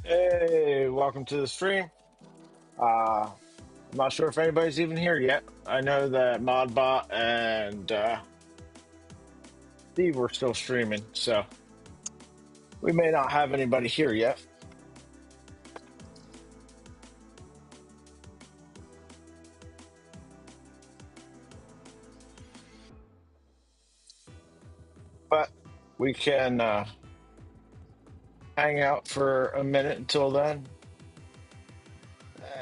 Hey, welcome to the stream. I'm not sure if anybody's even here yet. I know that Modbot and Steve were still streaming, so we may not have anybody here yet. But we can hang out for a minute until then.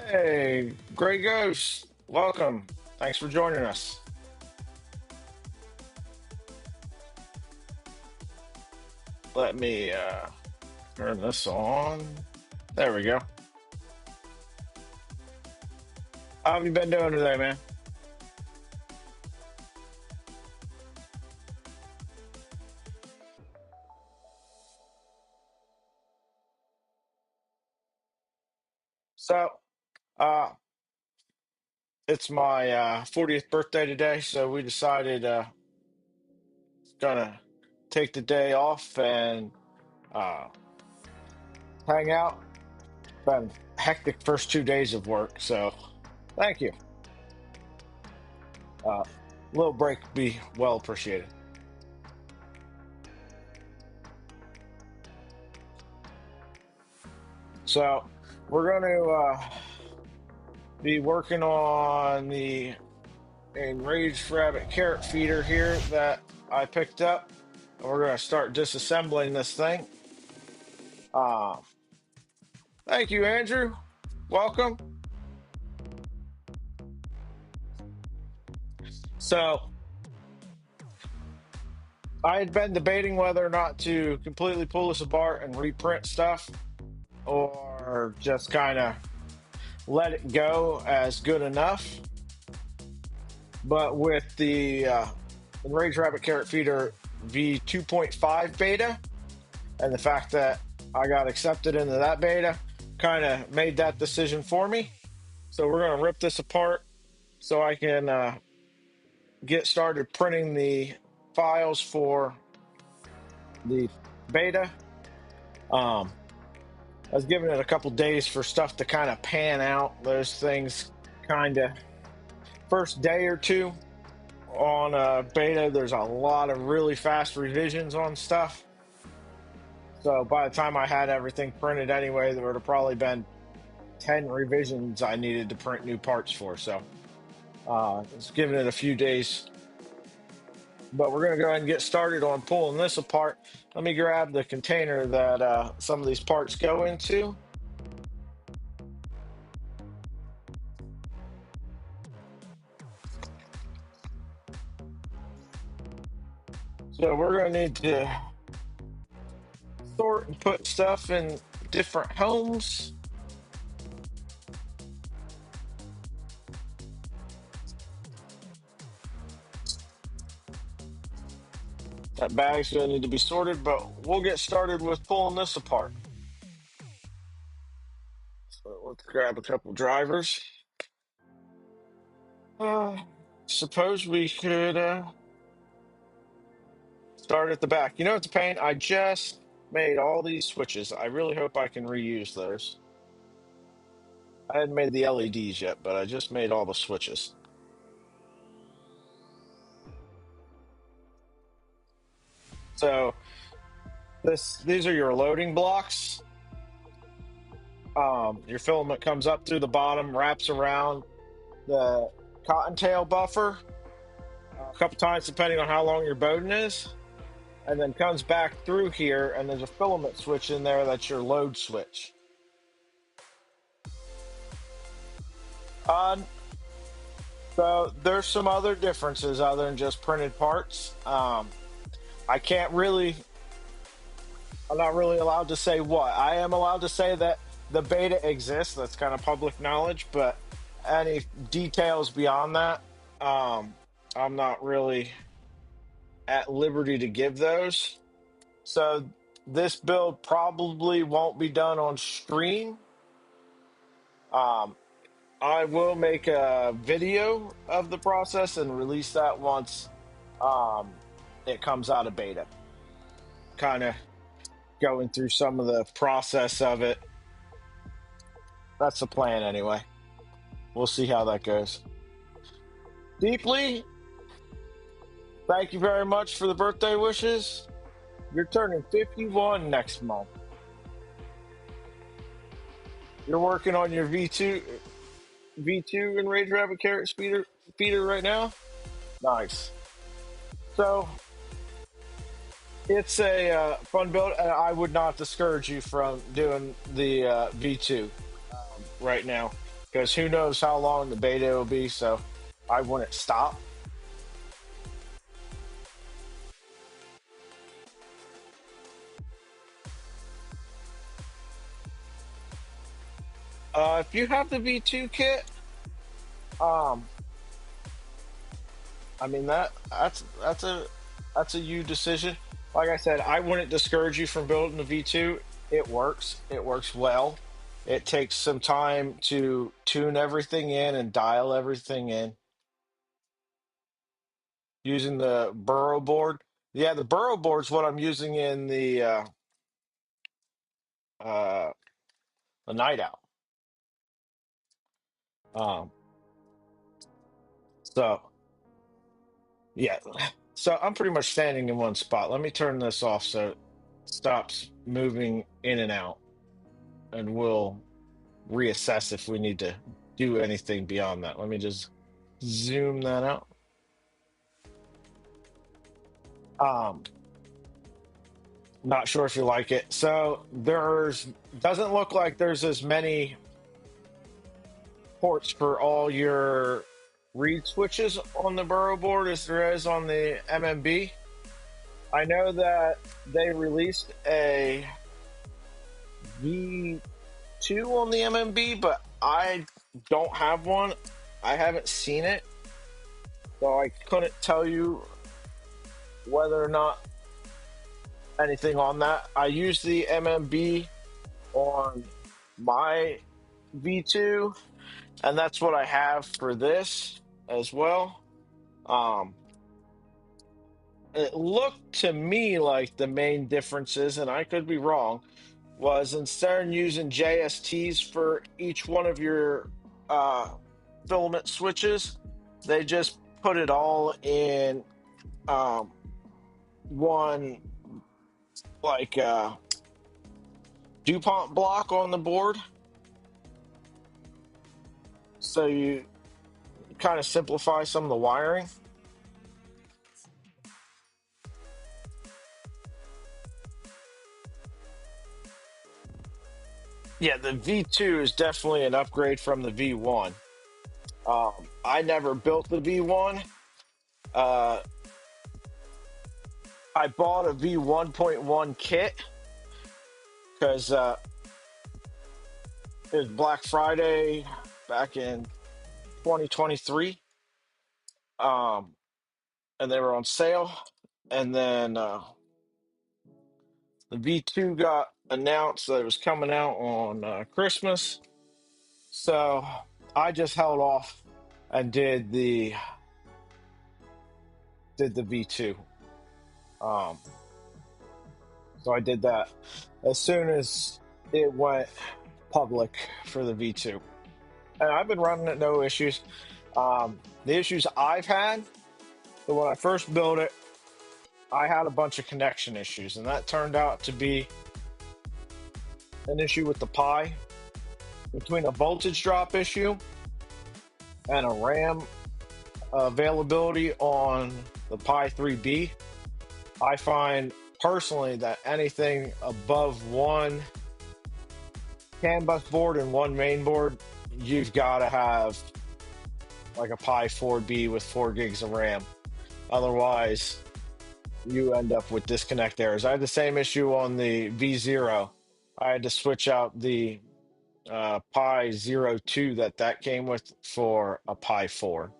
Hey, Gray Ghost, welcome. Thanks for joining us. Let me turn this on. There we go. How have you been doing today, man? So, uh, it's my 40th birthday today, so we decided gonna take the day off and uh, hang out. Been hectic first 2 days of work, so thank you. Uh, little break be well appreciated. So we're going to be working on the enraged rabbit carrot feeder here that I picked up. And we're going to start disassembling this thing. Uh, Thank you, Andrew. Welcome. So I had been debating whether or not to completely pull this apart and reprint stuff or just kind of let it go as good enough. But with the Enraged Rabbit Carrot Feeder V2.5 beta and the fact that I got accepted into that beta kind of made that decision for me. So we're going to rip this apart so I can get started printing the files for the beta. I was giving it a couple days for stuff to kind of pan out. Those things kind of first day or two on beta, there's a lot of really fast revisions on stuff. So by the time I had everything printed anyway, there would have probably been 10 revisions I needed to print new parts for. So it's giving it a few days. But we're going to go ahead and get started on pulling this apart. Let me grab the container that some of these parts go into. So we're going to need to sort and put stuff in different homes. That bag's going to need to be sorted, but we'll get started with pulling this apart. So let's grab a couple drivers. Suppose we could start at the back. You know what's a pain? I just made all these switches. I really hope I can reuse those. I hadn't made the LEDs yet, but I just made all the switches. So these are your loading blocks. Your filament comes up through the bottom, wraps around the cottontail buffer a couple times depending on how long your Bowden is, and then comes back through here, and there's a filament switch in there that's your load switch. So there's some other differences other than just printed parts. I'm not really allowed to say what. I am allowed to say that the beta exists. That's kind of public knowledge, but any details beyond that, I'm not really at liberty to give those. So this build probably won't be done on stream. I will make a video of the process and release that once it comes out of beta. Kind of going through some of the process of it That's the plan anyway. We'll see how that goes. Deeply, thank you very much for the birthday wishes. You're turning 51 next month. You're working on your V2 and Rage Rabbit Carrot feeder right now. Nice. So it's a fun build, and I would not discourage you from doing the V2 right now, because who knows how long the beta will be. So I wouldn't stop. If you have the V2 kit, um, I mean that's a you decision. Like I said, I wouldn't discourage you from building the V2. It works. It works well. It takes some time to tune everything in and dial everything in using the burrow board. Yeah, the burrow board's what I'm using in uh, the night out. Um, so yeah, so I'm pretty much standing in one spot. Let me turn this off so it stops moving in and out, and we'll reassess if we need to do anything beyond that. Let me just zoom that out. Um, Not sure if you like it. So there's doesn't look like there's as many ports for all your read switches on the burrow board as there is on the MMB. I know that they released a V2 on the MMB, but I don't have one. I haven't seen it, so I couldn't tell you whether or not anything on that. I use the MMB on my V2, and that's what I have for this as well. Um, it looked to me like the main differences, and I could be wrong, was instead of using JSTs for each one of your uh, filament switches, they just put it all in one like DuPont block on the board. So you kind of simplify some of the wiring. Yeah, the V2 is definitely an upgrade from the V1. I never built the V1. Uh, I bought a V1.1 kit because it was Black Friday back in 2023, and they were on sale. And then the V2 got announced that it was coming out on Christmas, so I just held off and did the V2. Um, so I did that as soon as it went public for the V2, and I've been running it no issues. The issues I've had, so when I first built it, I had a bunch of connection issues, and that turned out to be an issue with the Pi, between a voltage drop issue and a RAM availability on the Pi 3B. I find personally that anything above one CAN bus board and one main board, you've got to have like a Pi 4B with 4 gigs of RAM. Otherwise, you end up with disconnect errors. I had the same issue on the V0. I had to switch out the Pi 02 that came with for a Pi 4.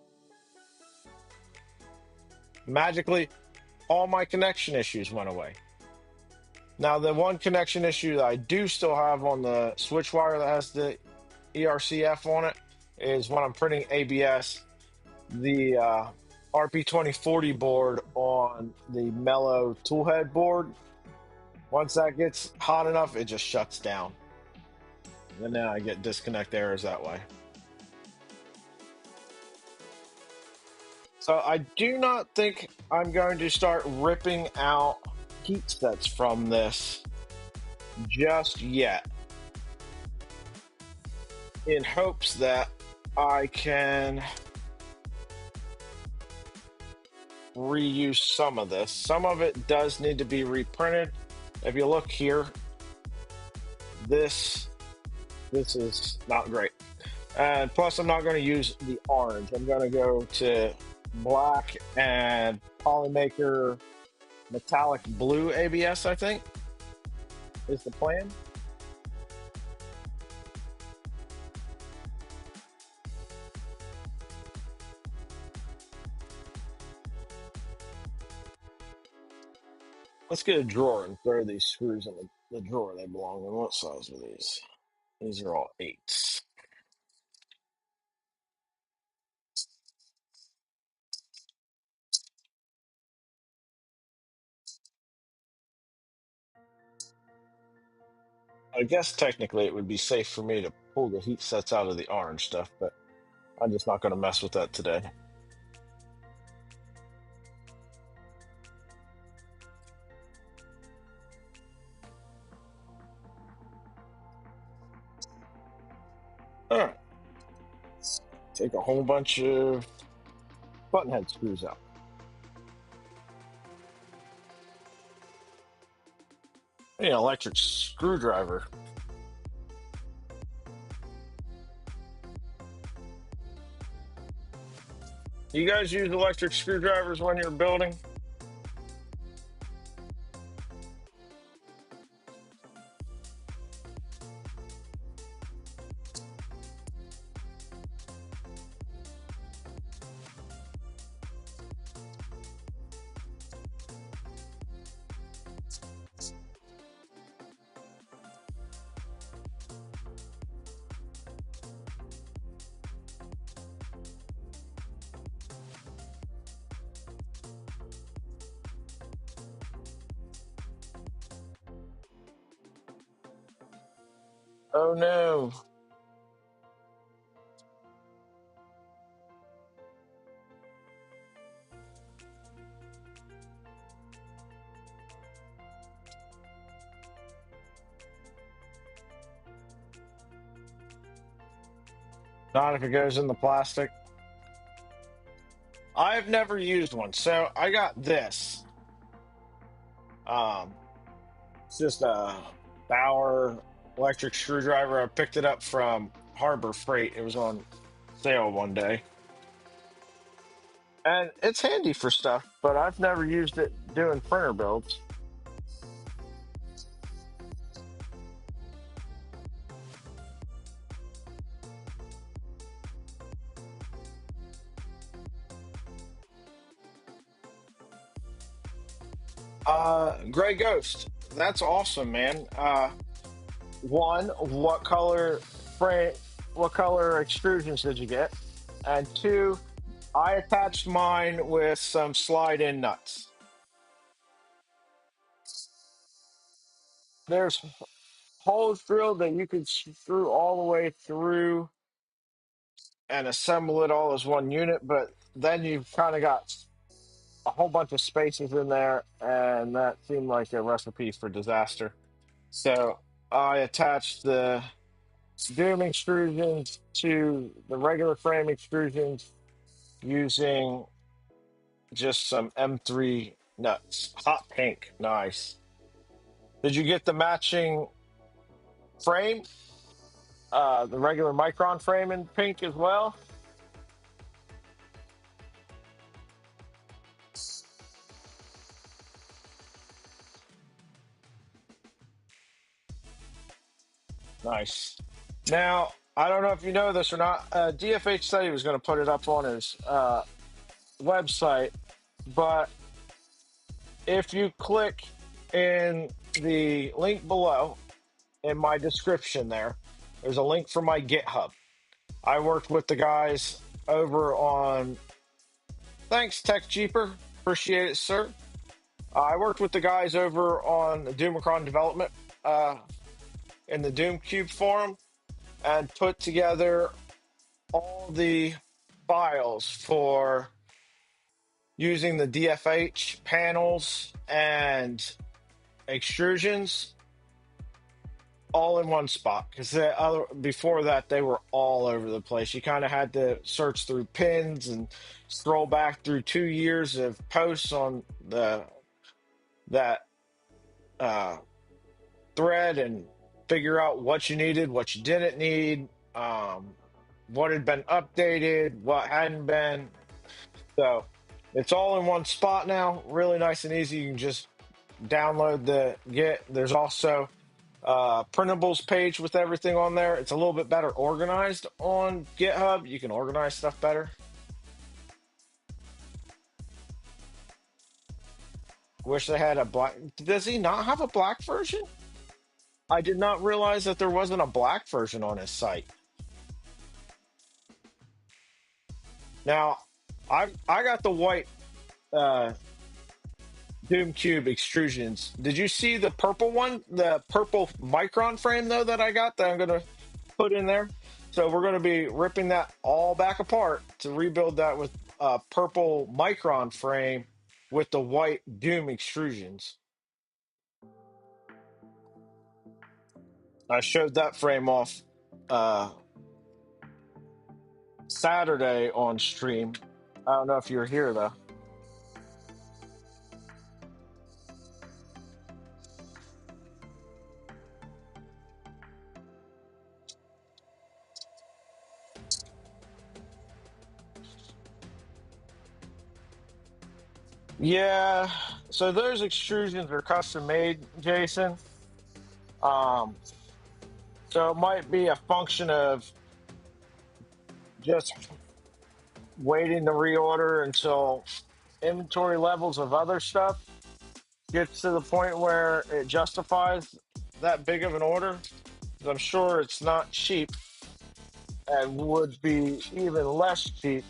Magically, all my connection issues went away. Now, the one connection issue that I do still have on the switch wire that has the ERCF on it is when I'm printing ABS, the RP2040 board on the Mellow toolhead board. Once that gets hot enough, it just shuts down. And now I get disconnect errors that way. So I do not think I'm going to start ripping out heat sets from this just yet, in hopes that I can reuse some of this. Some of it does need to be reprinted. If you look here, this is not great. And plus, I'm not going to use the orange. I'm going to go to black and Polymaker metallic blue ABS, I think, is the plan. Let's get a drawer and throw these screws in the drawer they belong in. What size are these? These are all 8s. I guess technically it would be safe for me to pull the heat sets out of the orange stuff, but I'm just not going to mess with that today. All right. Let's take a whole bunch of button head screws out. I need an electric screwdriver. You guys use electric screwdrivers when you're building? Oh no. Not if it goes in the plastic. I've never used one, so I got this. Um, it's just a Bauer electric screwdriver. I picked it up from Harbor Freight. It was on sale one day. And it's handy for stuff, but I've never used it doing printer builds. Gray Ghost. That's awesome, man. One, what color extrusions did you get? And two, I attached mine with some slide-in nuts. There's holes drilled that you can screw all the way through and assemble it all as one unit, but then you've kind of got a whole bunch of spaces in there, and that seemed like a recipe for disaster. So I attached the doom extrusions to the regular frame extrusions using just some M3 nuts. Hot pink, nice. Did you get the matching frame? The regular micron frame in pink as well? Nice. Now, I don't know if you know this or not. DFH said he was going to put it up on his website, but if you click in the link below in my description there's a link for my GitHub. I worked with the guys over on, thanks Tech Cheaper, appreciate it, sir. I worked with the guys over on the Doomicron development in the Doom Cube forum. and put together all the files for using the DFH panels and extrusions all in one spot, because the other before that they were all over the place. You kind of had to search through pins and scroll back through 2 years of posts on the that uh, thread and figure out what you needed, what you didn't need, what had been updated, what hadn't been. So it's all in one spot now. Really nice and easy. You can just download the Git. There's also printables page with everything on there. It's a little bit better organized on GitHub. You can organize stuff better. Wish they had a black. Does he not have a black version? I did not realize that there wasn't a black version on his site. Now, I got the white uh, Doom Cube extrusions. Did you see the purple one? The purple micron frame though that I got that I'm gonna put in there. So we're gonna be ripping that all back apart to rebuild that with a purple micron frame with the white Doom extrusions. I showed that frame off uh, Saturday on stream. I don't know if you're here though. Yeah, so those extrusions are custom made, Jason. Um, so it might be a function of just waiting to reorder until inventory levels of other stuff gets to the point where it justifies that big of an order. 'Cause I'm sure it's not cheap and would be even less cheap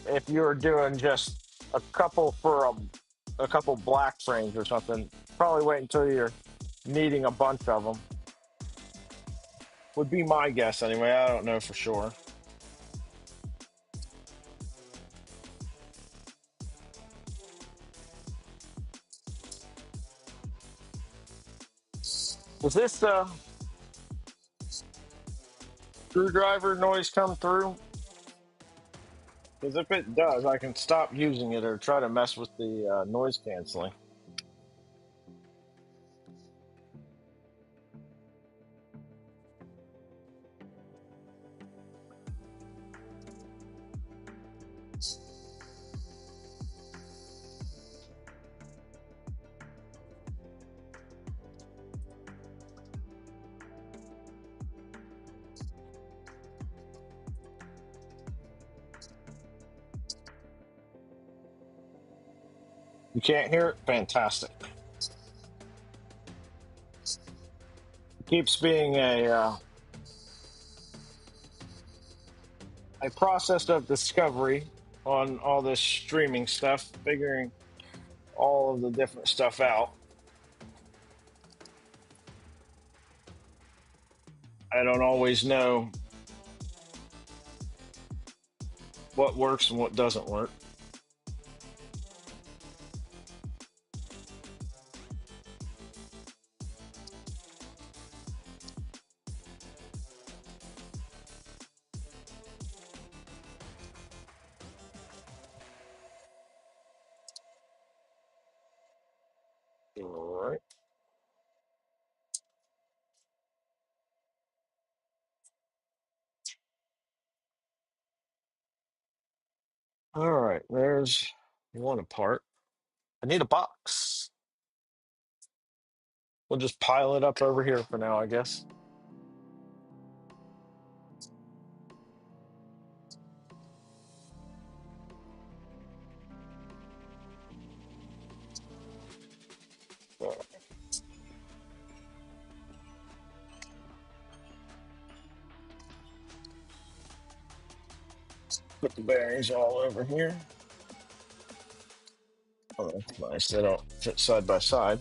if you were doing just a couple for a couple black frames or something. Probably wait until you're needing a bunch of them. Would be my guess anyway. I don't know for sure. Does this screwdriver noise come through? Because if it does, I can stop using it or try to mess with the noise canceling. You can't hear it? Fantastic. It keeps being a process of discovery on all this streaming stuff, figuring all of the different stuff out. I don't always know what works and what doesn't work. All right. All right. There's one apart. I need a box. We'll just pile it up over here for now, I guess. Put the bearings all over here. Oh, that's nice. They don't fit side by side.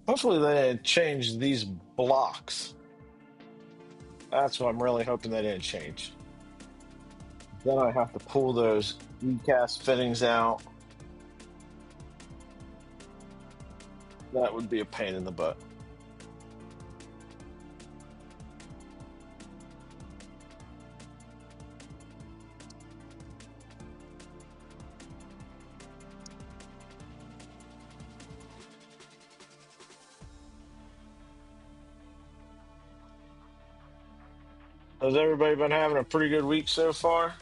Hopefully they didn't change these blocks. That's what I'm really hoping they didn't change. Then I have to pull those e-cast fittings out. That would be a pain in the butt. Has everybody been having a pretty good week so far?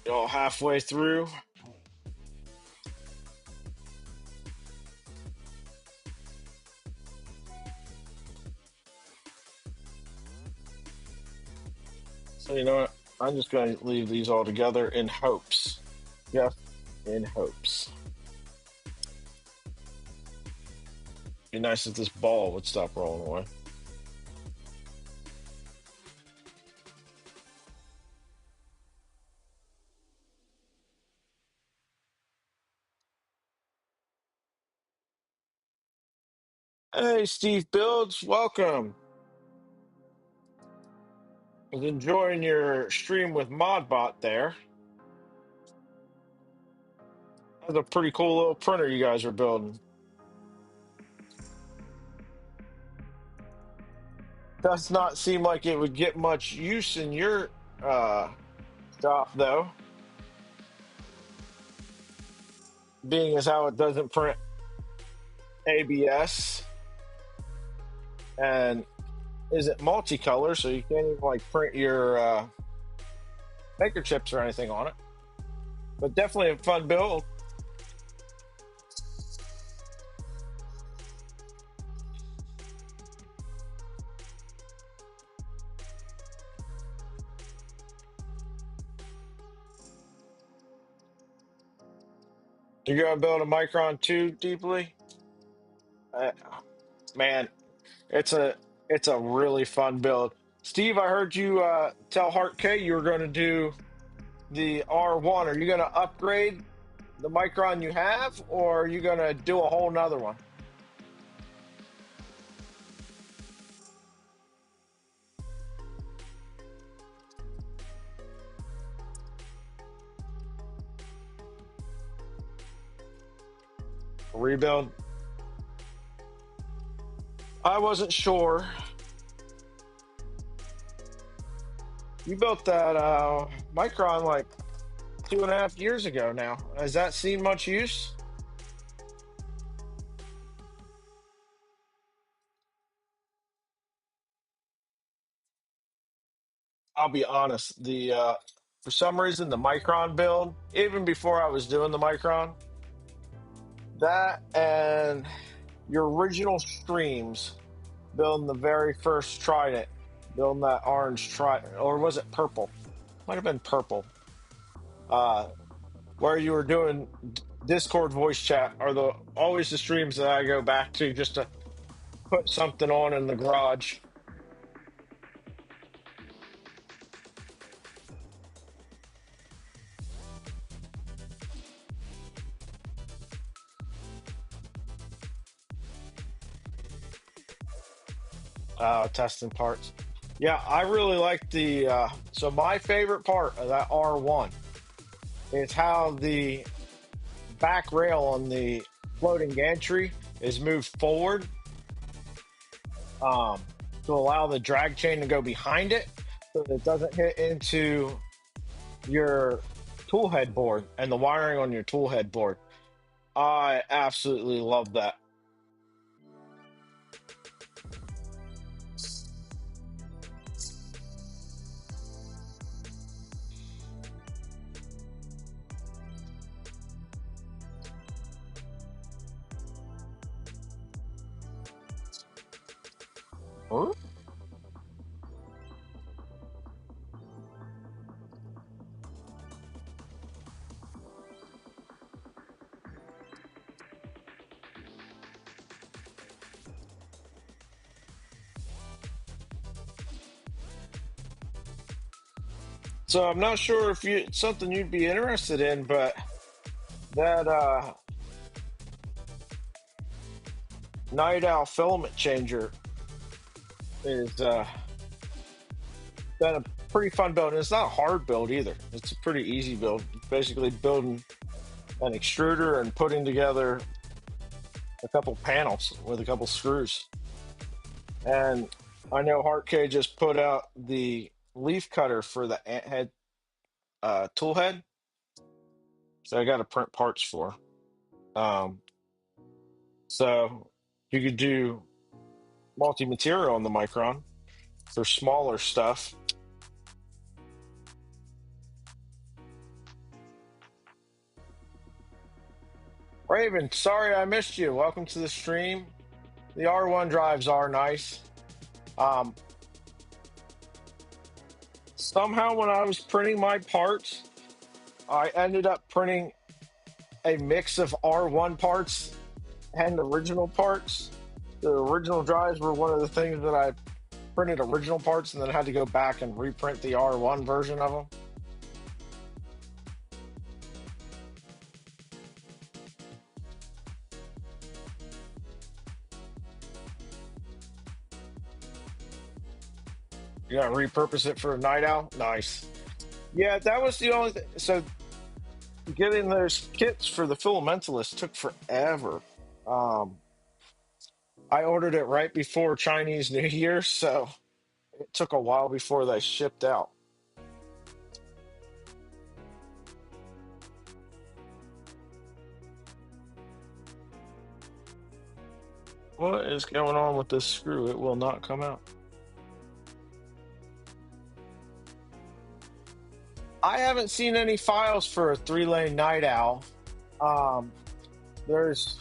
Y'all halfway through? So you know what? I'm just going to leave these all together in hopes. Just in hopes. Be nice if this ball would stop rolling away. Hey, Steve Builds, welcome. I was enjoying your stream with Modbot there. That's a pretty cool little printer you guys are building. Does not seem like it would get much use in your shop, though, being as how it doesn't print ABS and isn't multicolor, so you can't even like print your maker chips or anything on it. But definitely a fun build. You're gonna build a Micron 2 deeply? Uh, Man, it's a really fun build. Steve, I heard you tell Heart K you were going to do the R1. Are you going to upgrade the Micron you have, or are you going to do a whole nother one? Rebuild? I wasn't sure. You built that Micron like 2.5 years ago now. Has that seen much use? I'll be honest. The For some reason the Micron build, even before I was doing the Micron, that and your original streams building the very first Trident, building that orange Trident, or was it purple? Might have been purple. Uh, where you were doing Discord voice chat are the always the streams that I go back to just to put something on in the garage. Testing parts. Yeah, I really like the. So my favorite part of that R1 is how the back rail on the floating gantry is moved forward um, to allow the drag chain to go behind it so that it doesn't hit into your tool head board and the wiring on your tool head board. I absolutely love that. Huh? So I'm not sure if it's something you'd be interested in, but that night owl filament changer is been a pretty fun build. And it's not a hard build either. It's a pretty easy build. It's basically building an extruder and putting together a couple panels with a couple screws. And I know K just put out the leaf cutter for the ant head tool head, so I got to print parts for. Um, so you could do multi-material on the Micron for smaller stuff. Raven, sorry I missed you. Welcome to the stream. The R1 drives are nice. Somehow when I was printing my parts, I ended up printing a mix of R1 parts and original parts. The original drives were one of the things that I printed original parts and then had to go back and reprint the R1 version of them. You gotta repurpose it for a night owl? Nice. Yeah, that was the only thing. So getting those kits for the filamentalist took forever. Um, I ordered it right before Chinese New Year, so it took a while before they shipped out. What is going on with this screw? It will not come out. I haven't seen any files for a 3-lane night owl. There's,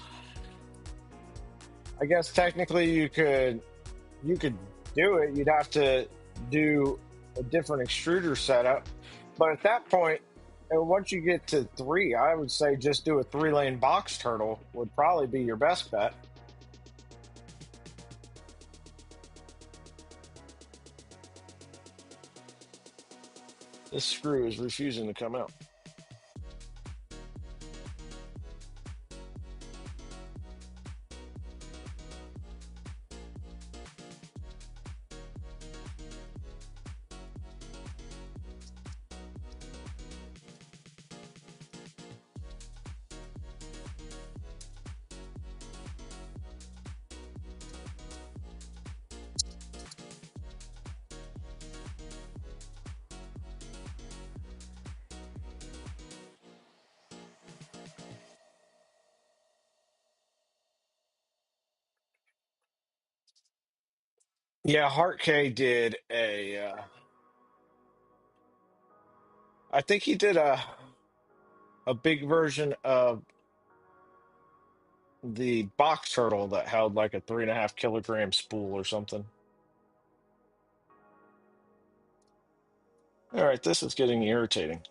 I guess technically you could do it. You'd have to do a different extruder setup, but at that point, and once you get to 3, I would say just do a 3-lane box turtle would probably be your best bet. This screw is refusing to come out. Yeah, Heart K did I think he did a big version of the box turtle that held like a 3.5 kilogram spool or something. All right, this is getting irritating.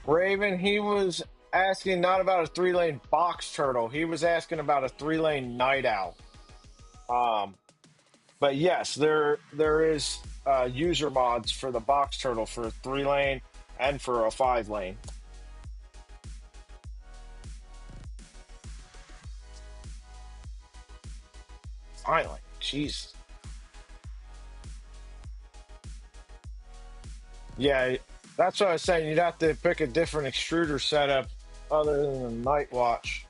Raven, he was asking not about a 3-lane box turtle. He was asking about a 3-lane night owl. Um, but yes, there is user mods for the box turtle for a 3-lane and for a 5-lane. Finally, jeez. Yeah, that's what I was saying. You'd have to pick a different extruder setup other than the night watch.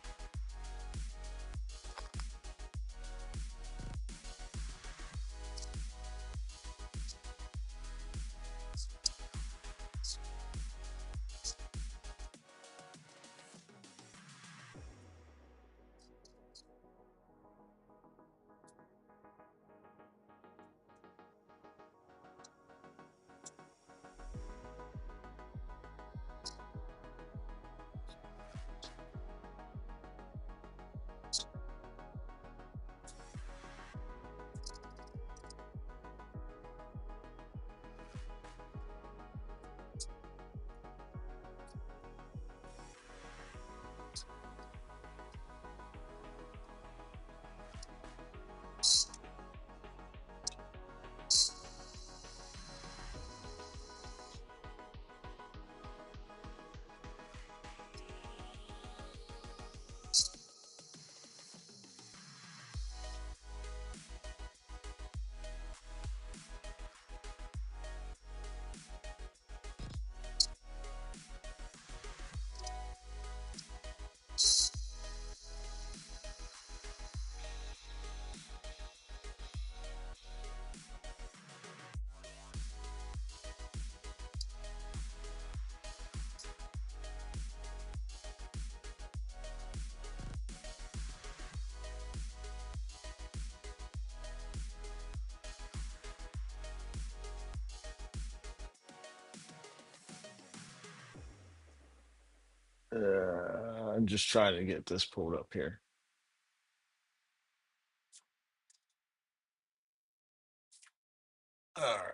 I'm just trying to get this pulled up here. All right.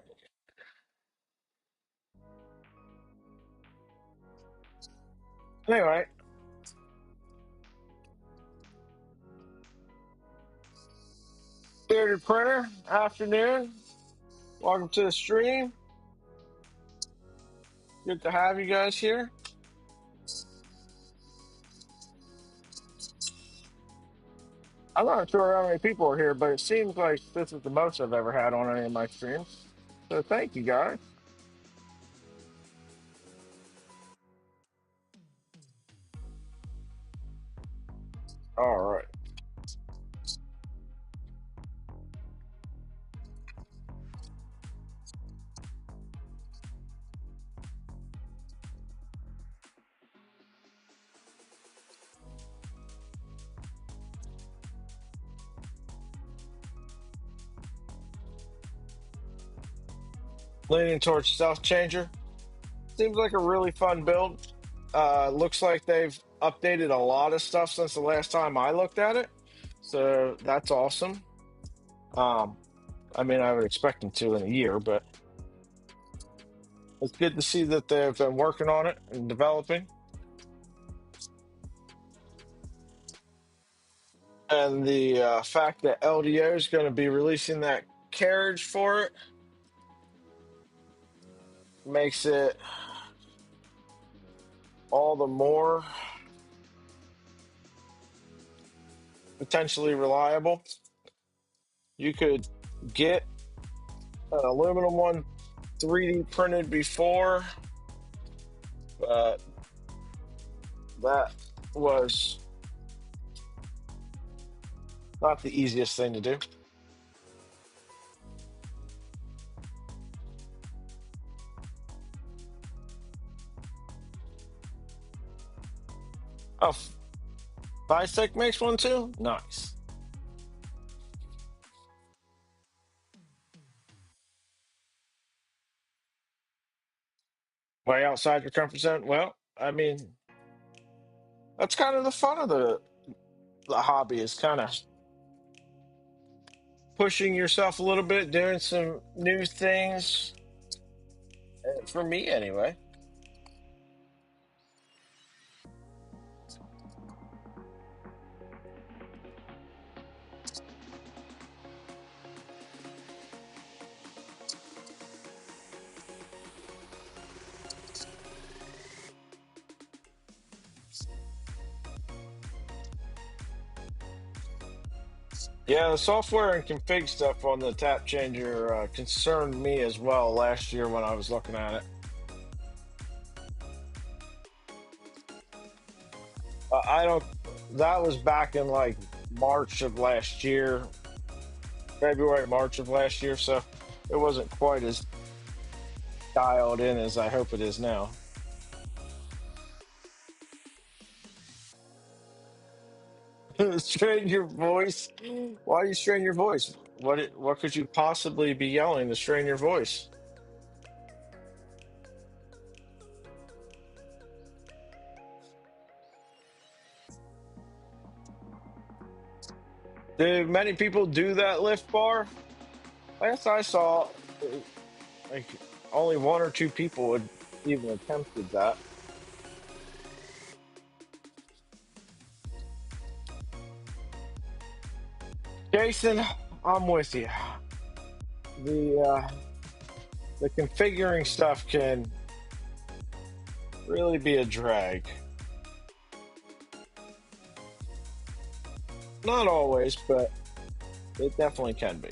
Anyway, Bearded Printer, afternoon. Welcome to the stream. Good to have you guys here. I'm not sure how many people are here, but it seems like this is the most I've ever had on any of my streams. So thank you, guys. All right. Leaning towards Stealth Changer. Seems like a really fun build. Looks like they've updated a lot of stuff since the last time I looked at it. So that's awesome. Um, I mean, I would expect them to in a year, but it's good to see that they've been working on it and developing. And the fact that LDO is going to be releasing that carriage for it makes it all the more potentially reliable. You could get an aluminum one 3D printed before, but that was not the easiest thing to do. Oh, Bisect makes one too? Nice. Way outside your comfort zone? Well, I mean, that's kind of the fun of the hobby is kind of pushing yourself a little bit, doing some new things. For me, anyway. Yeah, the software and config stuff on the tap changer concerned me as well last year when I was looking at it. I don't. That was back in like March of last year, February, March of last year. So it wasn't quite as dialed in as I hope it is now. Strain your voice. Why do you strain your voice? What could you possibly be yelling to strain your voice? Do many people do that lift bar? Last I saw, like only one or two people had even attempted that. Jason, I'm with you. The configuring stuff can really be a drag. Not always, but it definitely can be.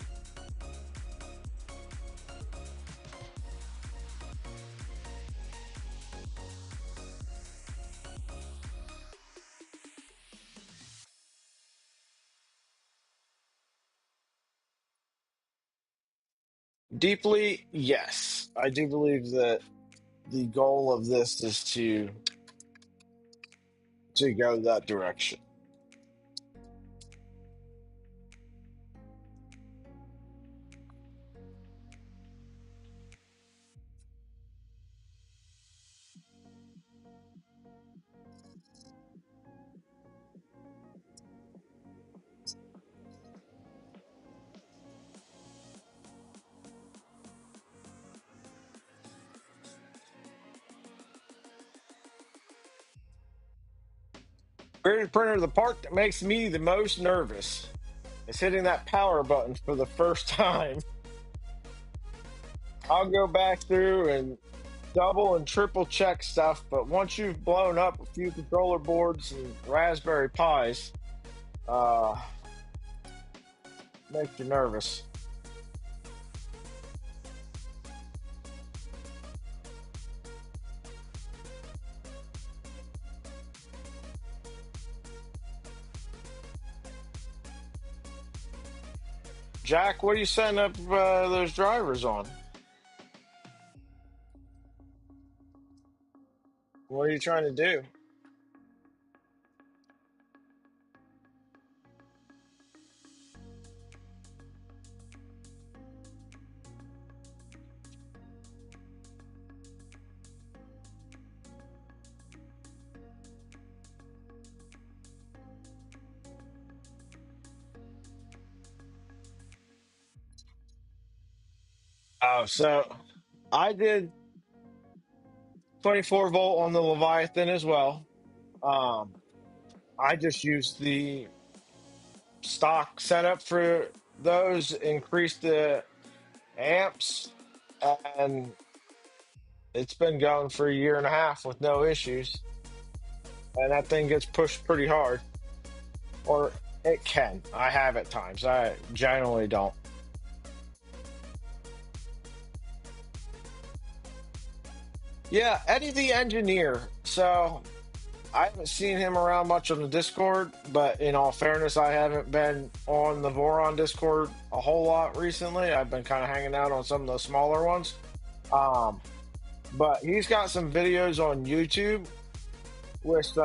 Deeply, yes. I do believe that the goal of this is to go that direction. 3D printer, the part that makes me the most nervous is hitting that power button for the first time. I'll go back through and double and triple check stuff, but once you've blown up a few controller boards and Raspberry Pis, uh, makes you nervous. Jack, what are you setting up those drivers on? What are you trying to do? Oh, so I did 24-volt on the Leviathan as well. Um, I just used the stock setup for those, increased the amps, and it's been going for a year and a half with no issues. And that thing gets pushed pretty hard, or it can. I have at times. I generally don't. Yeah, Eddie the engineer. So I haven't seen him around much on the Discord, but in all fairness, I haven't been on the Voron Discord a whole lot recently. I've been kind of hanging out on some of the smaller ones. Um, but he's got some videos on YouTube with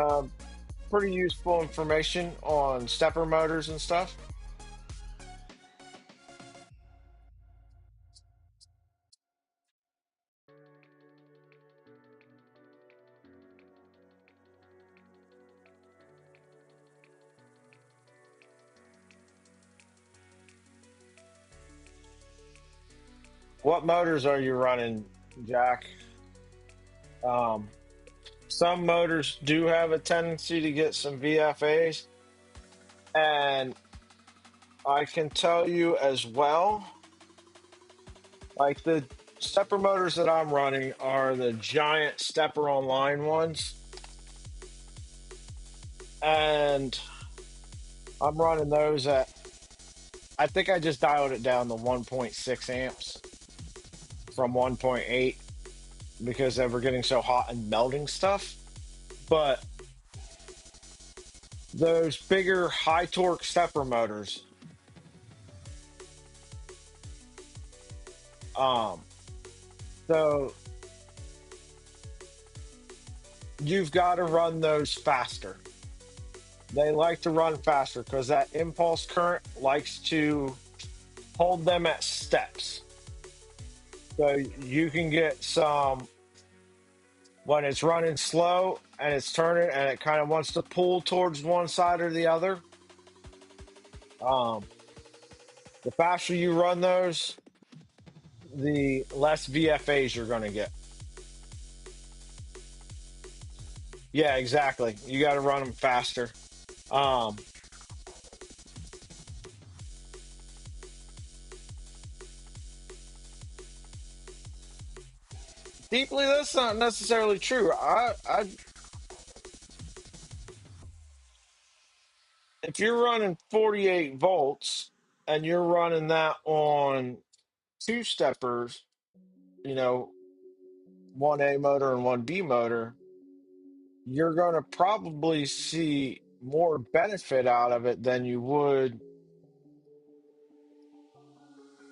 pretty useful information on stepper motors and stuff. What motors are you running, Jack? Um, some motors do have a tendency to get some VFAs, and I can tell you as well, like the stepper motors that I'm running are the giant stepper online ones, and I'm running those at, I think I just dialed it down to 1.6 amps from 1.8 because they were getting so hot and melting stuff. But those bigger high torque stepper motors, um, so you've got to run those faster. They like to run faster because that impulse current likes to hold them at steps. So you can get some when it's running slow and it's turning and it kind of wants to pull towards one side or the other. Um, the faster you run those, the less VFAs you're going to get. Yeah, exactly. You got to run them faster. Um, deeply, that's not necessarily true. If you're running 48 volts and you're running that on two steppers, you know, one A motor and one B motor, you're going to probably see more benefit out of it than you would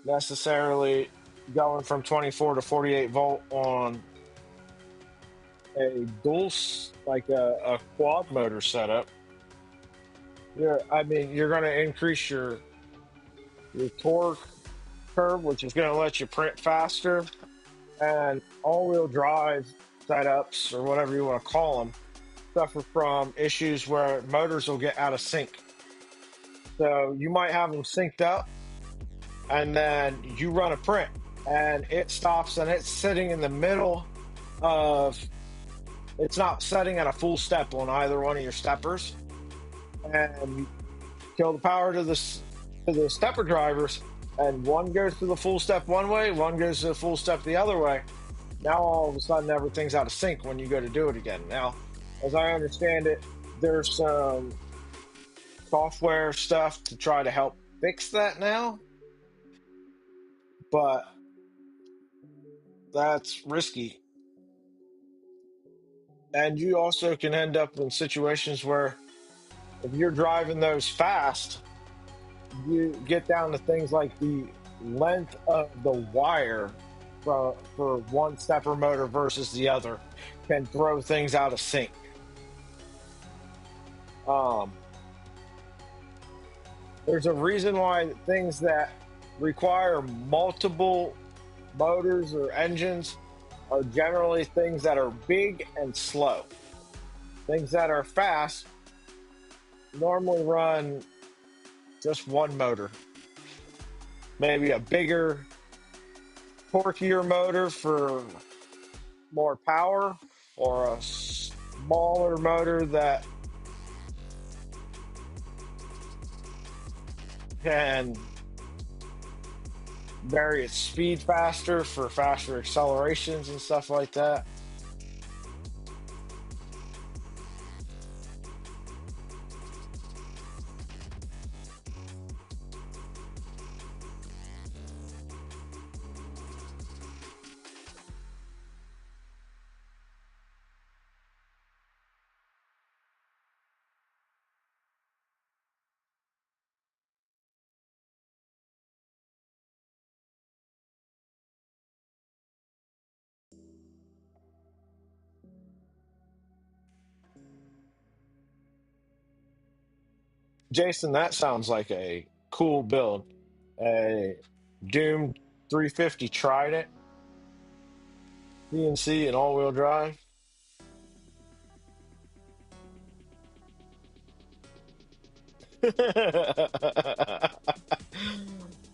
necessarily going from 24 to 48 volt on a like a quad motor setup. I mean, you're going to increase your torque curve, which is going to let you print faster, and all-wheel drive setups or whatever you want to call them suffer from issues where motors will get out of sync. So you might have them synced up, and then you run a print, and it stops, and it's sitting in the middle of. It's not setting at a full step on either one of your steppers. and you kill the power to the stepper drivers, and one goes to the full step one way, one goes to the full step the other way. Now all of a sudden everything's out of sync when you go to do it again. Now, as I understand it, there's some software stuff to try to help fix that now, but that's risky. And you also can end up in situations where if you're driving those fast, you get down to things like the length of the wire for one stepper motor versus the other can throw things out of sync. Um, there's a reason why things that require multiple motors or engines are generally things that are big and slow. Things that are fast normally run just one motor, maybe a bigger, torquier motor for more power, or a smaller motor that can vary its speed faster for faster accelerations and stuff like that. Jason, that sounds like a cool build. A Doom 350 Trident, CNC and all-wheel drive.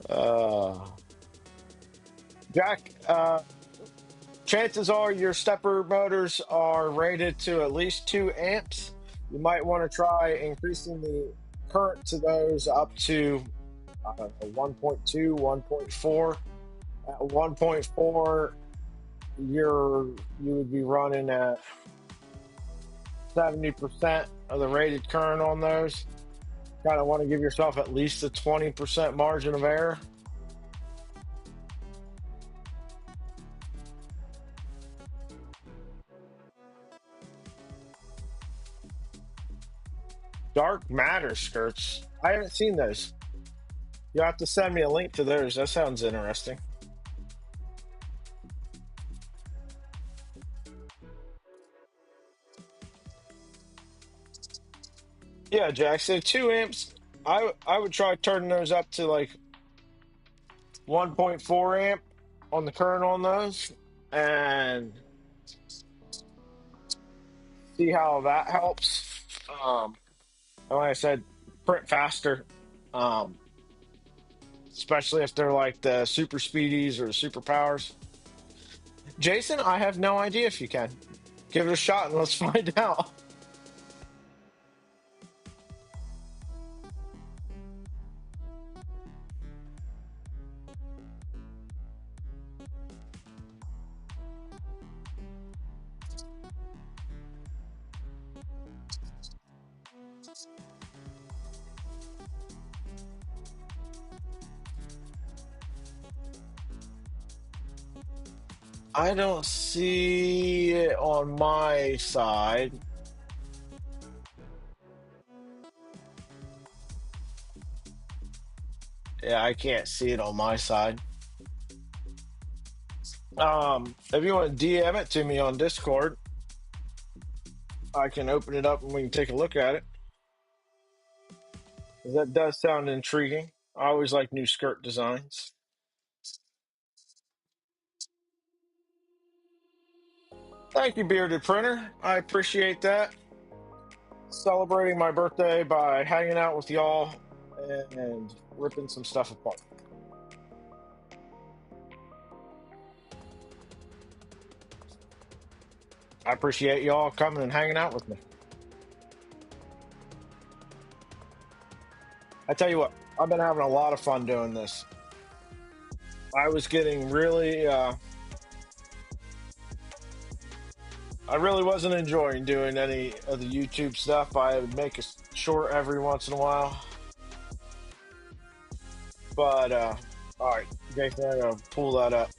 uh, Jack, chances are your stepper motors are rated to at least 2 amps. You might want to try increasing the current to those up to, I don't know, 1.2, 1.4. At 1.4, you would be running at 70% of the rated current on those. Kind of want to give yourself at least a 20% margin of error. Dark matter skirts. I haven't seen those. You'll have to send me a link to those. That sounds interesting. Yeah, Jack. So 2 amps. I would try turning those up to like 1.4 amp on the current on those, and see how that helps. And like I said, print faster. Um, especially if they're like the super speedies or super powers. Jason, I have no idea if you can. Give it a shot and let's find out. I don't see it on my side. Yeah, I can't see it on my side. If you want to DM it to me on Discord, I can open it up and we can take a look at it. That does sound intriguing. I always like new skirt designs. Thank you, Bearded Printer. I appreciate that. Celebrating my birthday by hanging out with y'all and ripping some stuff apart. I appreciate y'all coming and hanging out with me. I tell you what, I've been having a lot of fun doing this. I was getting really, I really wasn't enjoying doing any of the YouTube stuff. I would make a short every once in a while, but all right, Jason, I'm gonna pull that up.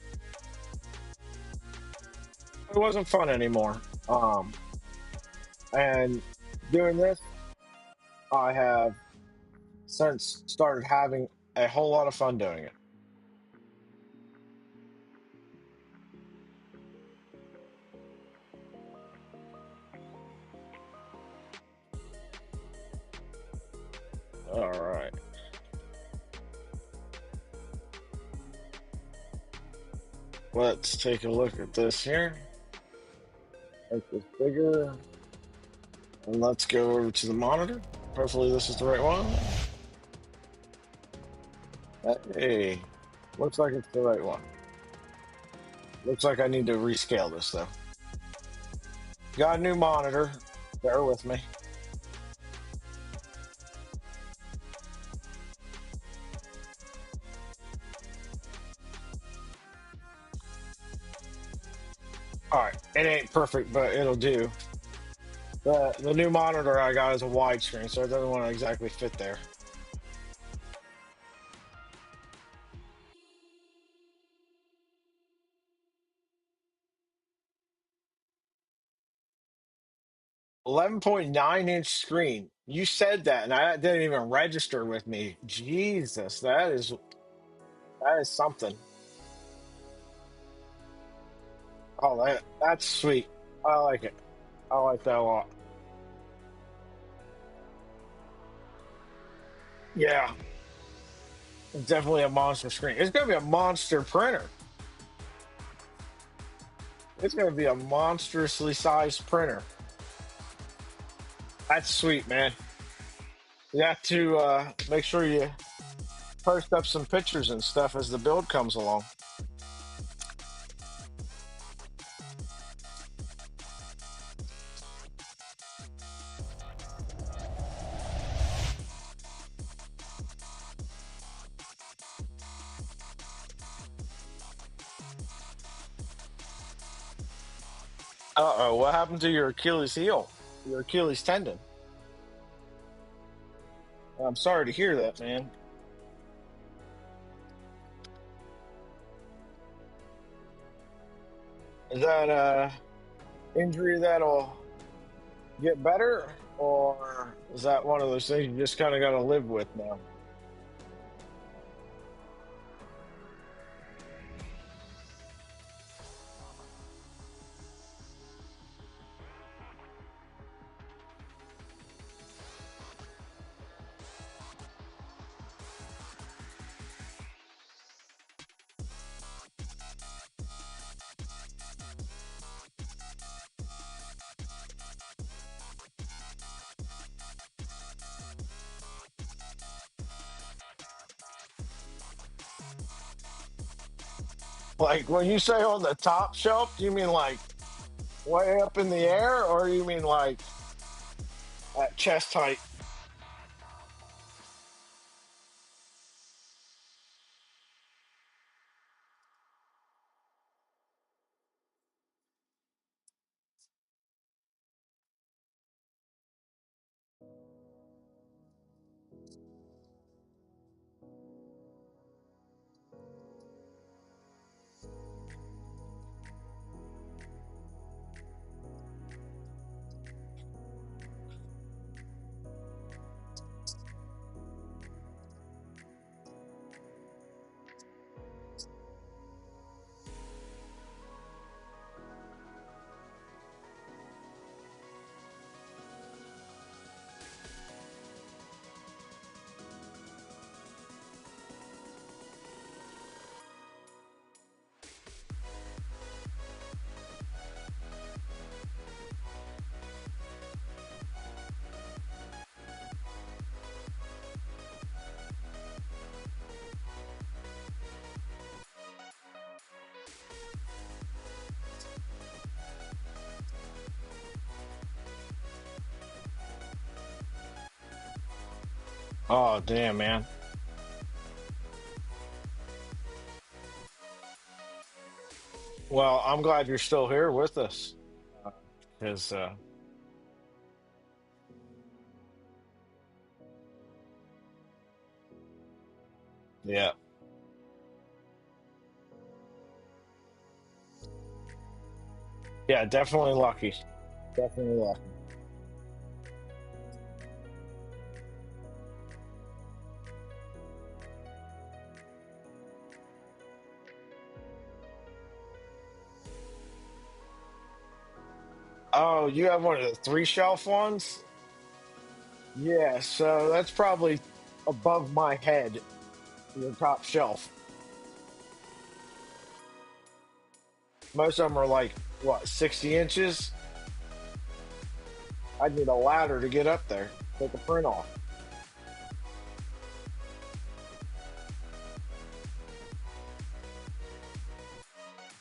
It wasn't fun anymore. And doing this, I have since started having a whole lot of fun doing it. All right, let's take a look at this here. Make this bigger, and let's go over to the monitor. Hopefully, this is the right one. Hey, looks like it's the right one. Looks like I need to rescale this though. Got a new monitor. Bear with me. All right, it ain't perfect, but it'll do. The new monitor I got is a widescreen, so it doesn't want to exactly fit there. .9" screen. You said that, and I didn't even register with me. Jesus, that is something. Oh, that's sweet. I like it. I like that a lot. Yeah, it's definitely a monster screen. It's gonna be a monster printer. It's gonna be a monstrously sized printer. That's sweet, man. You have to make sure you post up some pictures and stuff as the build comes along. Uh-oh, what happened to your Achilles heel? Your Achilles tendon? I'm sorry to hear that, man. Is that injury that'll get better, or is that one of those things you just kind of got to live with now? Like when you say on the top shelf, do you mean like way up in the air, or you mean like at chest height? Oh, damn, man. Well, I'm glad you're still here with us. Because, yeah, yeah, definitely lucky. Definitely lucky. Oh, you have one of the three shelf ones? Yeah, so that's probably above my head, your top shelf. Most of them are like, what, 60 inches? I'd need a ladder to get up there, take a print off.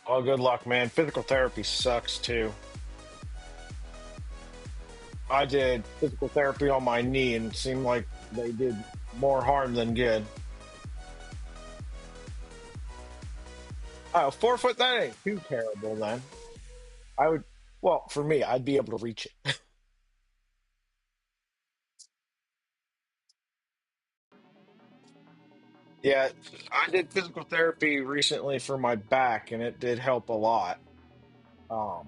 Oh, good luck, man. Physical therapy sucks too. I did physical therapy on my knee and it seemed like they did more harm than good. Oh, 4 foot, that ain't too terrible then. I would, well, for me, I'd be able to reach it. Yeah, I did physical therapy recently for my back and it did help a lot. Um,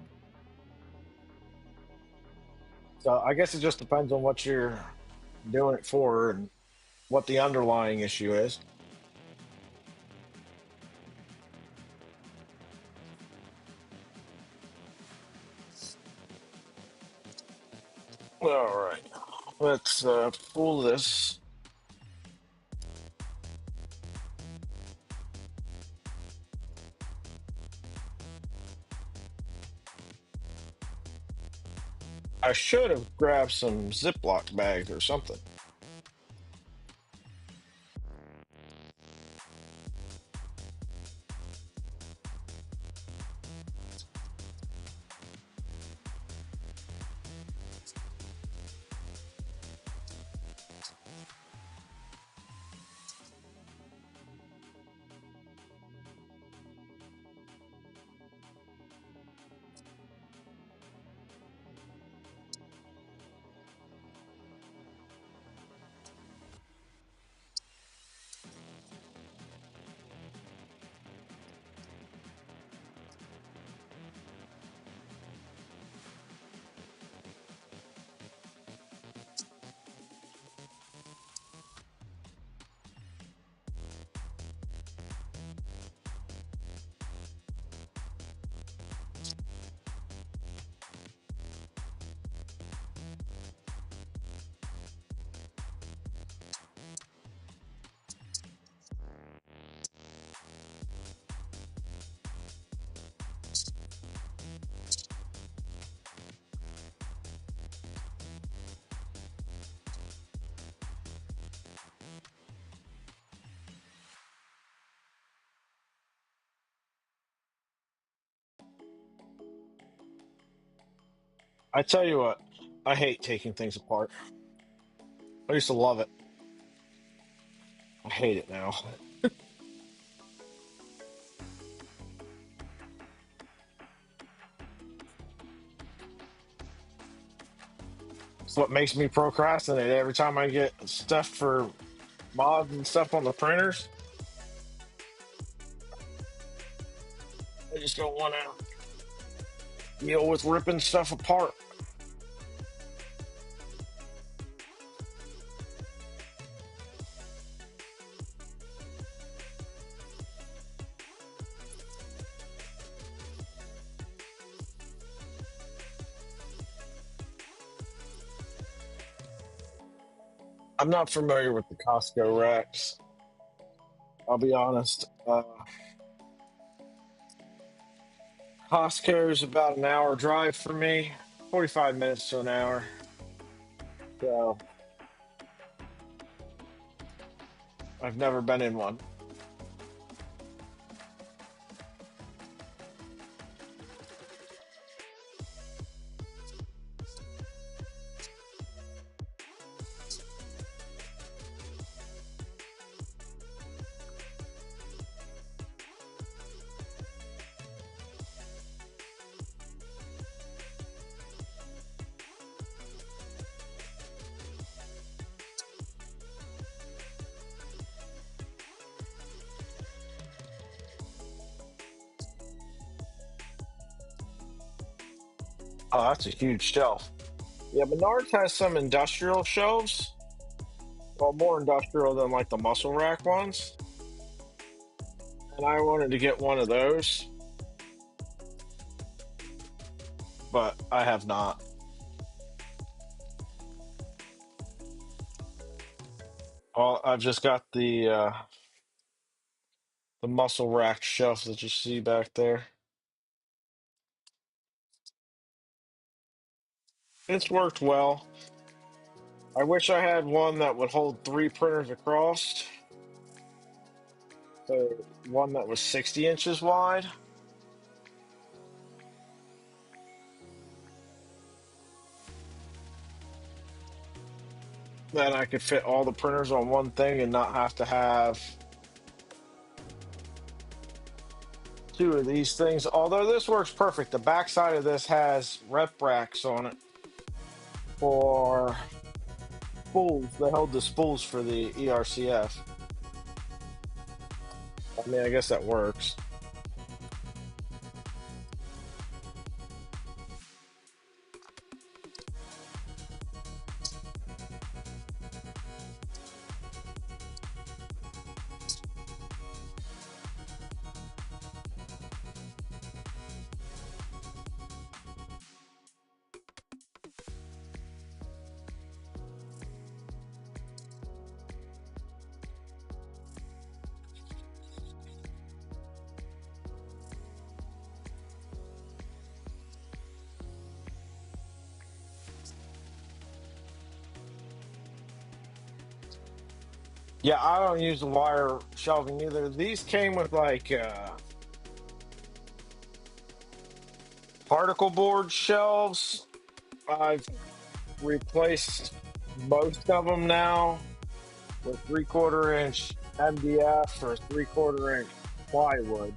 so I guess it just depends on what you're doing it for and what the underlying issue is. All right, let's pull this. I should have grabbed some Ziploc bags or something. I tell you what, I hate taking things apart. I used to love it. I hate it now. It's what makes me procrastinate every time I get stuff for mods and stuff on the printers. I just don't want to deal with ripping stuff apart. I'm not familiar with the Costco racks. I'll be honest. Costco's about an hour drive for me, 45 minutes to an hour. So I've never been in one. Oh, that's a huge shelf. Yeah, Menards has some industrial shelves. Well, more industrial than like the muscle rack ones. And I wanted to get one of those, but I have not. I've just got the muscle rack shelf that you see back there. It's worked well. I wish I had one that would hold three printers across. So one that was 60 inches wide. Then I could fit all the printers on one thing and not have to have two of these things. Although this works perfect. The backside of this has rep racks on it for spools. They hold the spools for the ERCF. I mean, I guess that works. Yeah, I don't use the wire shelving either. These came with like particle board shelves. I've replaced most of them now with 3/4 inch MDF or 3/4 inch plywood.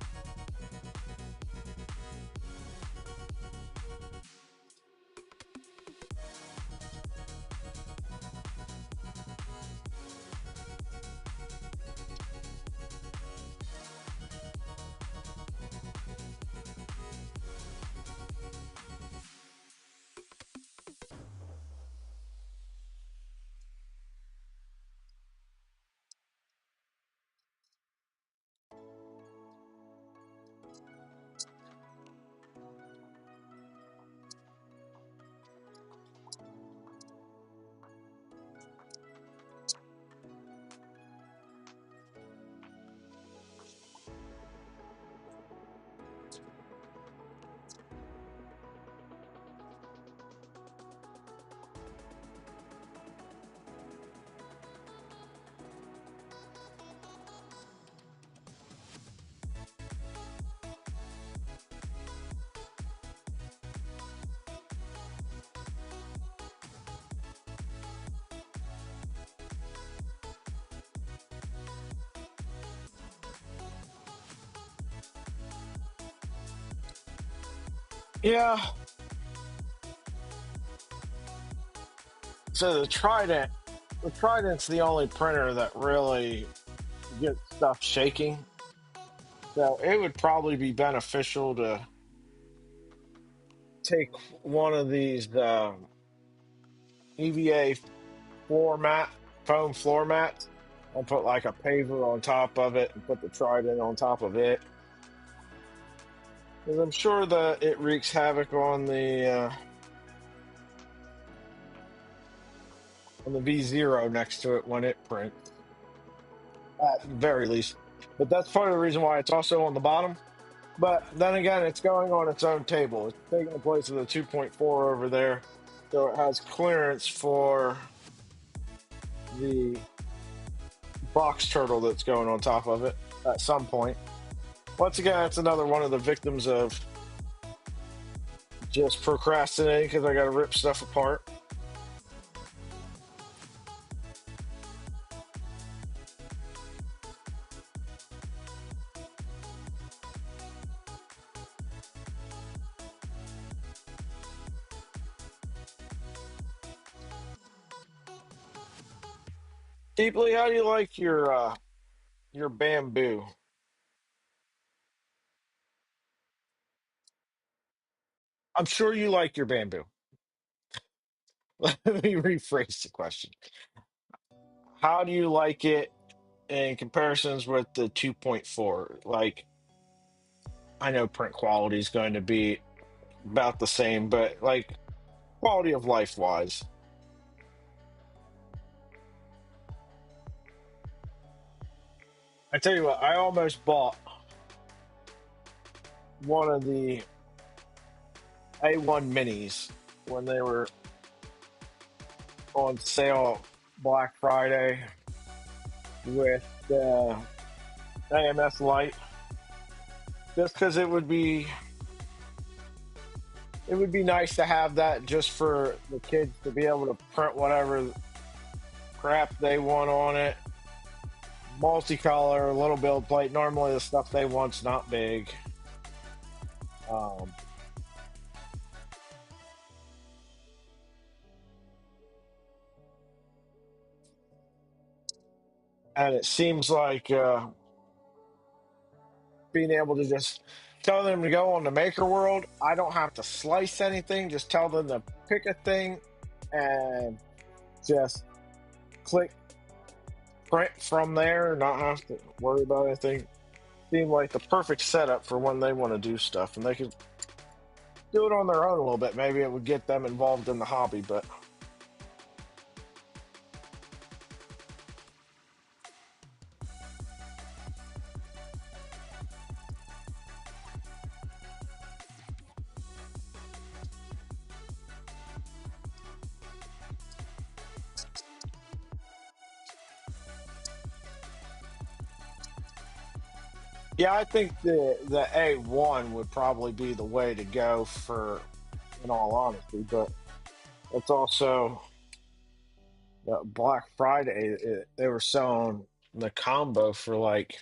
Yeah. So the Trident's the only printer that really gets stuff shaking. So it would probably be beneficial to take one of these EVA floor mat, foam floor mats, and put like a paver on top of it and put the Trident on top of it. Because I'm sure that it wreaks havoc on the V0 next to it when it prints, at the very least. But that's part of the reason why it's also on the bottom. But then again, it's going on its own table. It's taking the place of the 2.4 over there. So it has clearance for the box turtle that's going on top of it at some point. Once again, it's another one of the victims of just procrastinating because I got to rip stuff apart. Deeply, how do you like your bamboo? I'm sure you like your bamboo. Let me rephrase the question. How do you like it in comparisons with the 2.4? Like, I know print quality is going to be about the same, but like quality of life wise, I tell you what, I almost bought one of the A1 minis when they were on sale Black Friday with the AMS Lite, just because it would be nice to have that just for the kids to be able to print whatever crap they want on it. Multicolor, little build plate. Normally the stuff they want's not big. Um, and it seems like being able to just tell them to go on the Maker World. I don't have to slice anything. Just tell them to pick a thing and just click print from there. Not have to worry about anything. Seem like the perfect setup for when they want to do stuff, and they could do it on their own a little bit. Maybe it would get them involved in the hobby, but yeah, I think the A1 would probably be the way to go for, in all honesty. But it's also Black Friday. They were selling the combo for like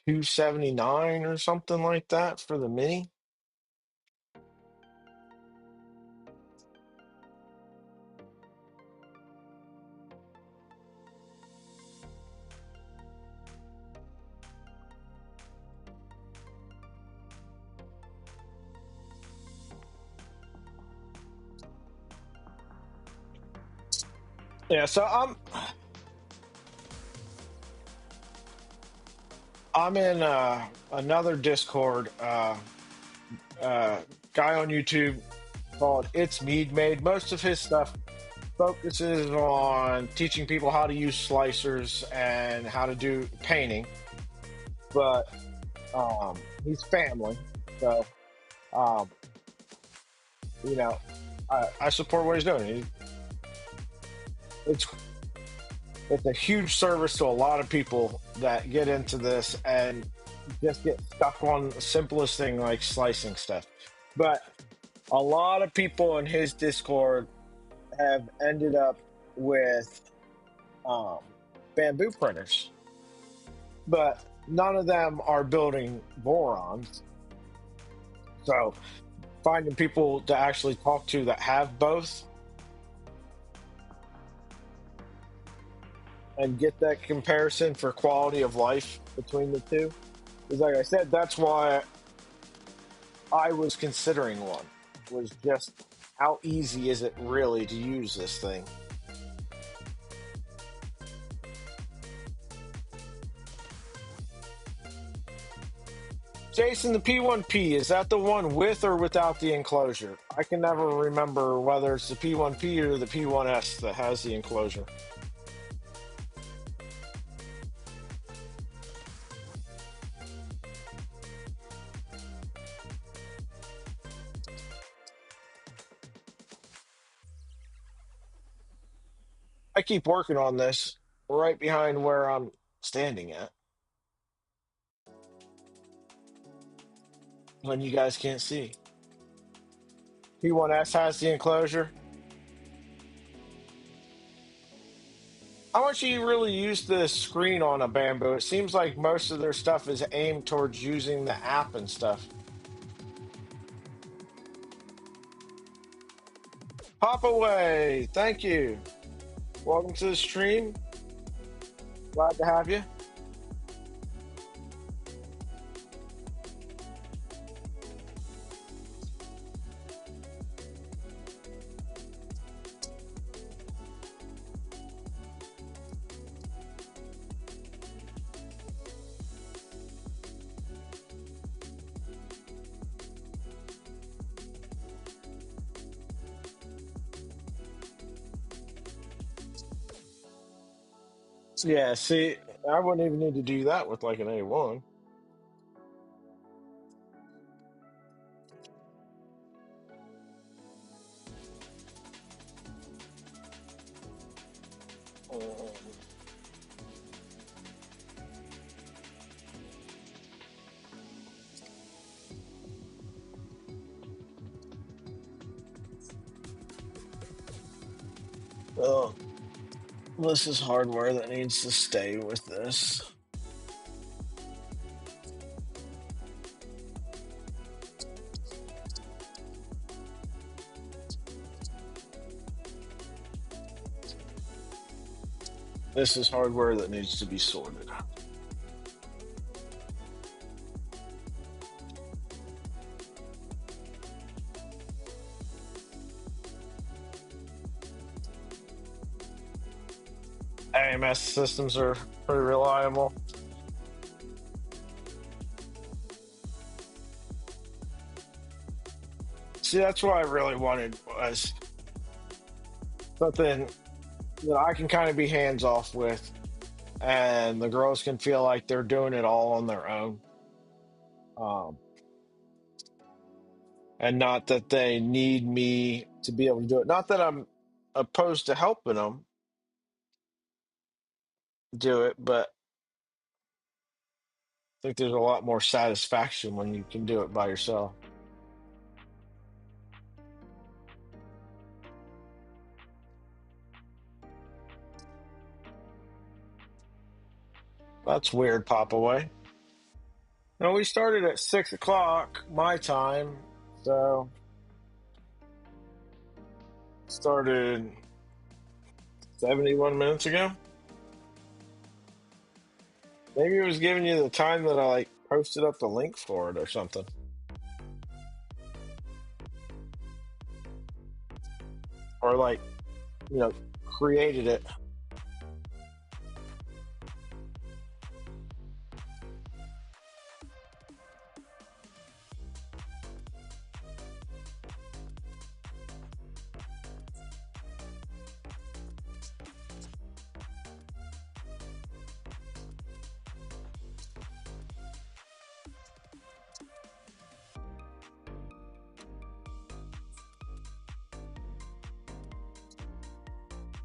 279 or something like that for the mini. Yeah, so I'm in another Discord uh, guy on YouTube called It's Mead Made. Most of his stuff focuses on teaching people how to use slicers and how to do painting, but he's family, so um, you know, I support what he's doing. It's it's a huge service to a lot of people that get into this and just get stuck on the simplest thing like slicing stuff. But a lot of people in his Discord have ended up with um, bamboo printers, but none of them are building borons. So finding people to actually talk to that have both and get that comparison for quality of life between the two is, like I said, that's why I was considering one, was just how easy is it really to use this thing. Jason, the P1P, is that the one with or without the enclosure? I can never remember whether it's the P1P or the P1S that has the enclosure. I keep working on this right behind where I'm standing at when you guys can't see. P1S has the enclosure. How much do you really use the screen on a bamboo? It seems like most of their stuff is aimed towards using the app and stuff. Pop away. Thank you. Welcome to the stream. Glad to have you. Yeah, see, I wouldn't even need to do that with like an A1. Oh, this is hardware that needs to stay with this. This is hardware that needs to be sorted. AMS systems are pretty reliable. See, that's what I really wanted was something that I can kind of be hands off with, and the girls can feel like they're doing it all on their own. Um, and not that they need me to be able to do it. Not that I'm opposed to helping them do it, but I think there's a lot more satisfaction when you can do it by yourself. That's weird, pop away. No, we started at 6 o'clock my time, so started 71 minutes ago. Maybe it was giving you the time that I like posted up the link for it or something. Or like, you know, created it.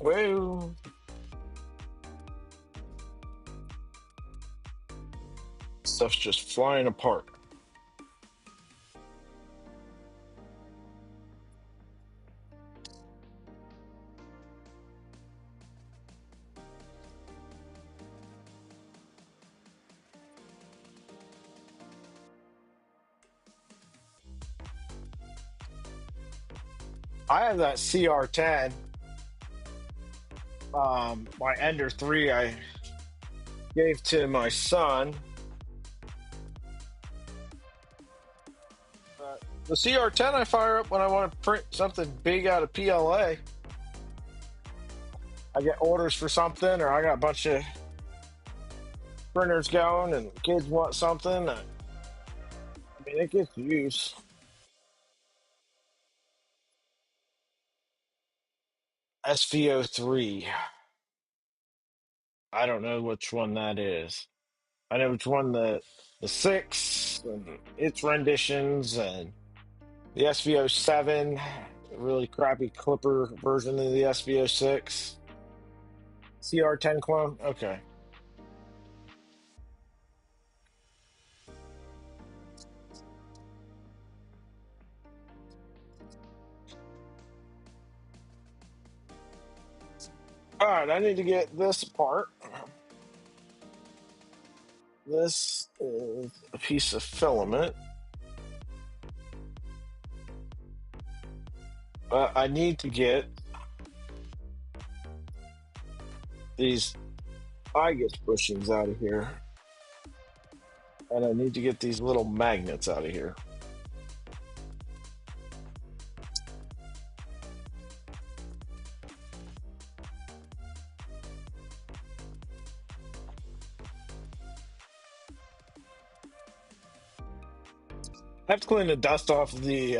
Well, stuff's just flying apart. I have that CR10, my Ender 3 I gave to my son. The CR10 I fire up when I want to print something big out of PLA. I get orders for something, or I got a bunch of printers going, and kids want something. I mean, it gets used. SVO3. I don't know which one that is. I know which one the six and its renditions, and the SVO7, really crappy clipper version of the SVO6. CR10 clone. Okay. All right, I need to get this apart. This is a piece of filament. I need to get these I-gets bushings out of here. And I need to get these little magnets out of here. I have to clean the dust off of the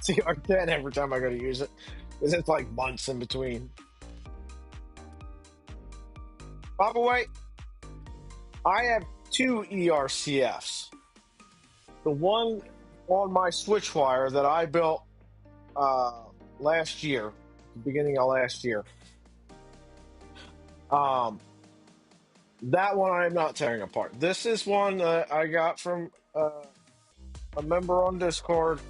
CR10 every time I go to use it, because it's like months in between. By the way, I have two ERCFs. The one on my switch wire that I built last year, the beginning of last year. Um, that one I am not tearing apart. This is one that I got from a member on Discord.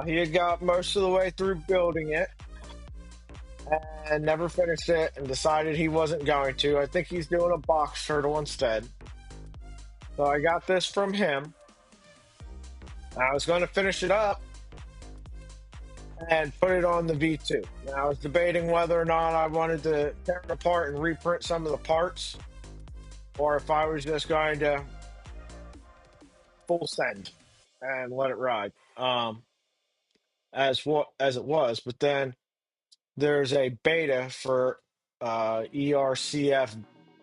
He had got most of the way through building it and never finished it and decided he wasn't going to. I think he's doing a box turtle instead. So I got this from him. I was going to finish it up and put it on the V2. Now, I was debating whether or not I wanted to tear it apart and reprint some of the parts, or if I was just going to full send and let it ride, as it was. But then there's a beta for ERCF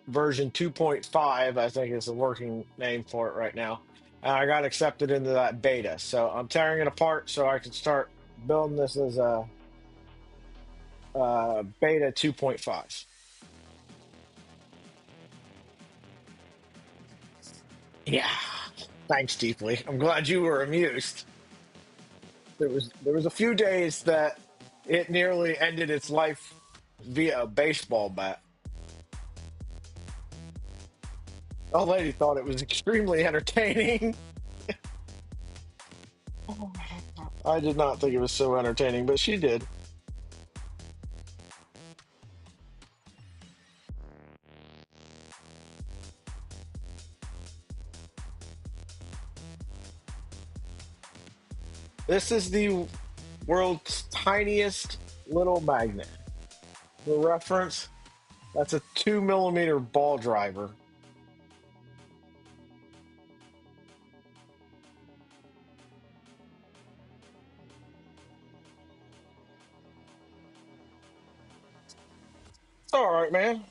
version 2.5, I think is the working name for it right now. And I got accepted into that beta. So I'm tearing it apart so I can start building this as a beta 2.5. Yeah. Thanks deeply. I'm glad you were amused. There was a few days that it nearly ended its life via a baseball bat. The lady thought it was extremely entertaining. I did not think it was so entertaining, but she did. This is the world's tiniest little magnet. For reference, that's a 2 millimeter ball driver. It's all right, man.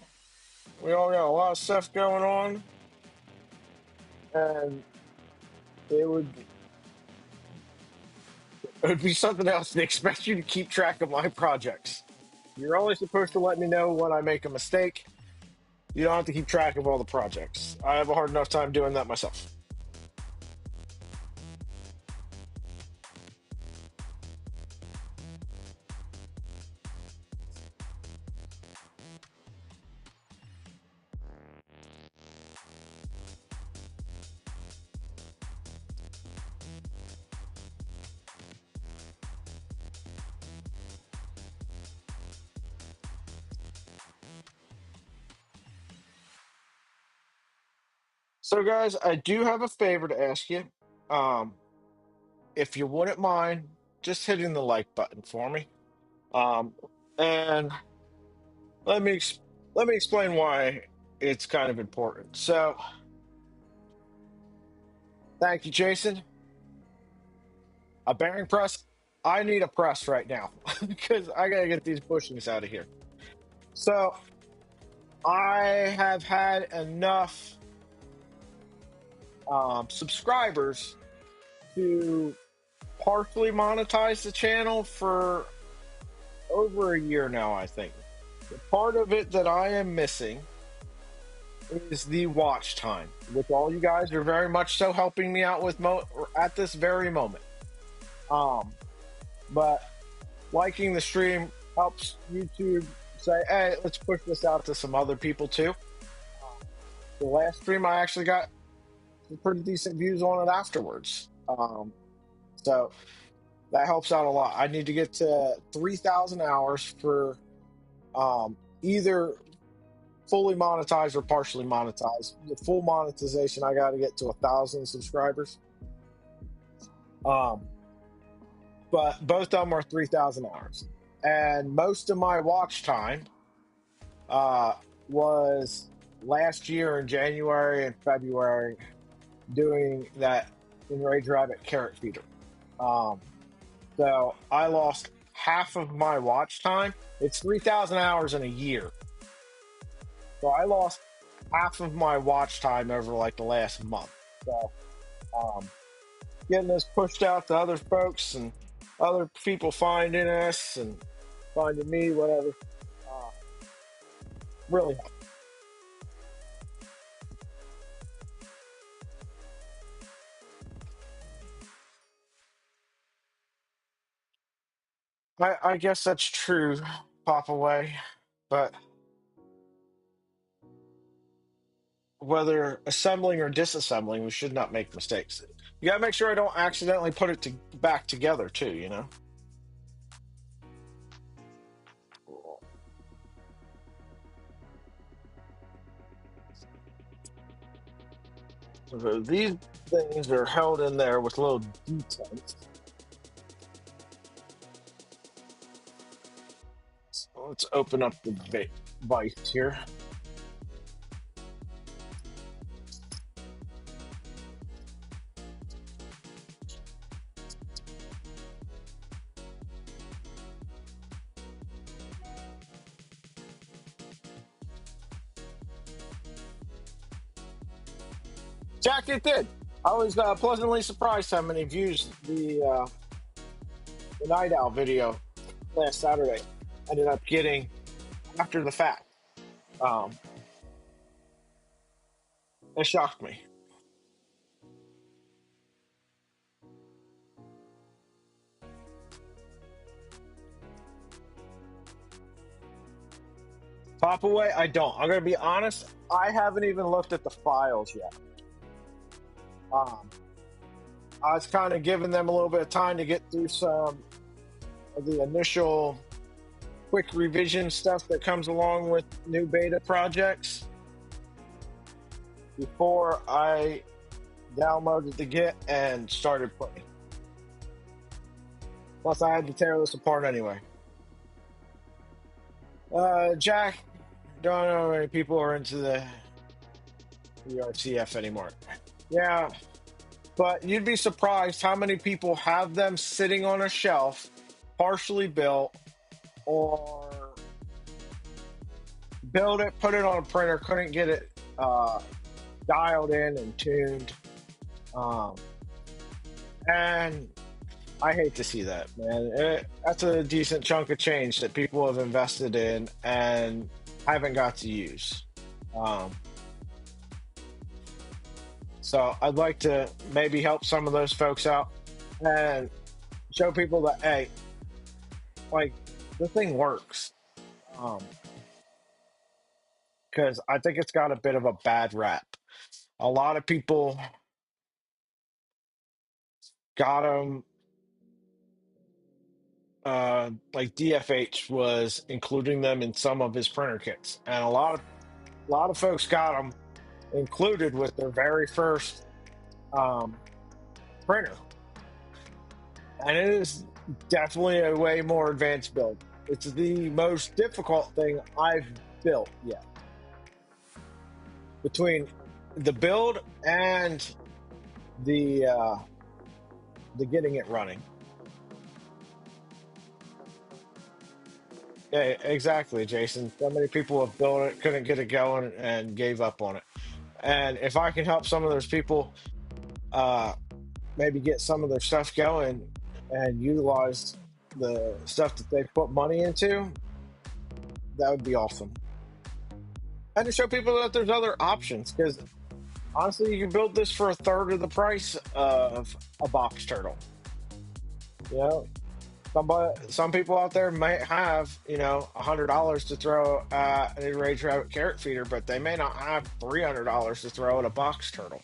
We all got a lot of stuff going on, and it would it would be something else to expect you to keep track of my projects. You're only supposed to let me know when I make a mistake. You don't have to keep track of all the projects. I have a hard enough time doing that myself. So, guys, I do have a favor to ask you. Um, if you wouldn't mind just hitting the like button for me. Um, and let me ex- let me explain why it's kind of important. So, thank you, Jason. A bearing press. I need a press right now because I gotta get these bushings out of here. So, I have had enough subscribers to partially monetize the channel for over a year now, I think. The part of it that I am missing is the watch time, which all you guys are very much so helping me out with at this very moment. Um, but liking the stream helps YouTube say, "Hey, let's push this out to some other people too." The last stream, I actually got some pretty decent views on it afterwards. So that helps out a lot. I need to get to 3,000 hours for either fully monetized or partially monetized. The full monetization, I got to get to 1,000 subscribers. But both of them are 3,000 hours, and most of my watch time was last year in January and February doing that Enraged Rabbit carrot feeder. So I lost half of my watch time. It's 3,000 hours in a year. So I lost half of my watch time over like the last month. So getting this pushed out to other folks and other people finding us and finding me, whatever, really helped. I guess that's true, pop away. But whether assembling or disassembling, we should not make mistakes. You gotta make sure I don't accidentally put it back together too, you know? So these things are held in there with little detents. So let's open up the vise here. Jack, it did. I was pleasantly surprised how many views the Night Owl video last Saturday ended up getting after the fact. Um, it shocked me. Pop away, I don't. I'm gonna be honest. I haven't even looked at the files yet. Um, I was kind of giving them a little bit of time to get through some of the initial quick revision stuff that comes along with new beta projects before I downloaded the Git and started playing. Plus, I had to tear this apart anyway. Jack, don't know how many people are into the ERCF anymore. Yeah, but you'd be surprised how many people have them sitting on a shelf, partially built, or build it, put it on a printer, couldn't get it dialed in and tuned. Um, and I hate to see that, man. That's a decent chunk of change that people have invested in and haven't got to use. Um, so I'd like to maybe help some of those folks out and show people that, hey, like, the thing works. Because I think it's got a bit of a bad rap. A lot of people got them. Like DFH was including them in some of his printer kits, and a lot of folks got them included with their very first um, printer, and it is definitely a way more advanced build. It's the most difficult thing I've built yet. Between the build and the uh, the getting it running. Yeah, exactly, Jason. So many people have built it, couldn't get it going, and gave up on it. And if I can help some of those people, uh, maybe get some of their stuff going and utilize the stuff that they put money into, that would be awesome. And to show people that there's other options, because honestly, you can build this for a third of the price of a box turtle. You know, some people out there might have, $100 to throw at an enraged rabbit carrot feeder, but they may not have $300 to throw at a box turtle.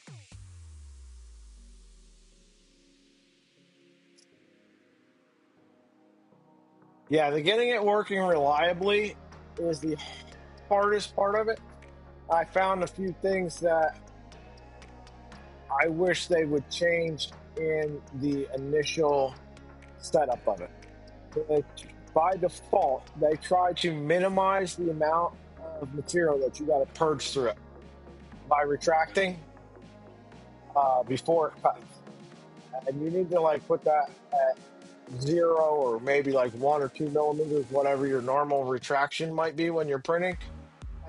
Yeah, the getting it working reliably is the hardest part of it. I found a few things that I wish they would change in the initial setup of it. They, by default, they try to minimize the amount of material that you got to purge through it by retracting before it cuts. And you need to like put that at 0 or maybe like 1 or 2 millimeters, whatever your normal retraction might be when you're printing,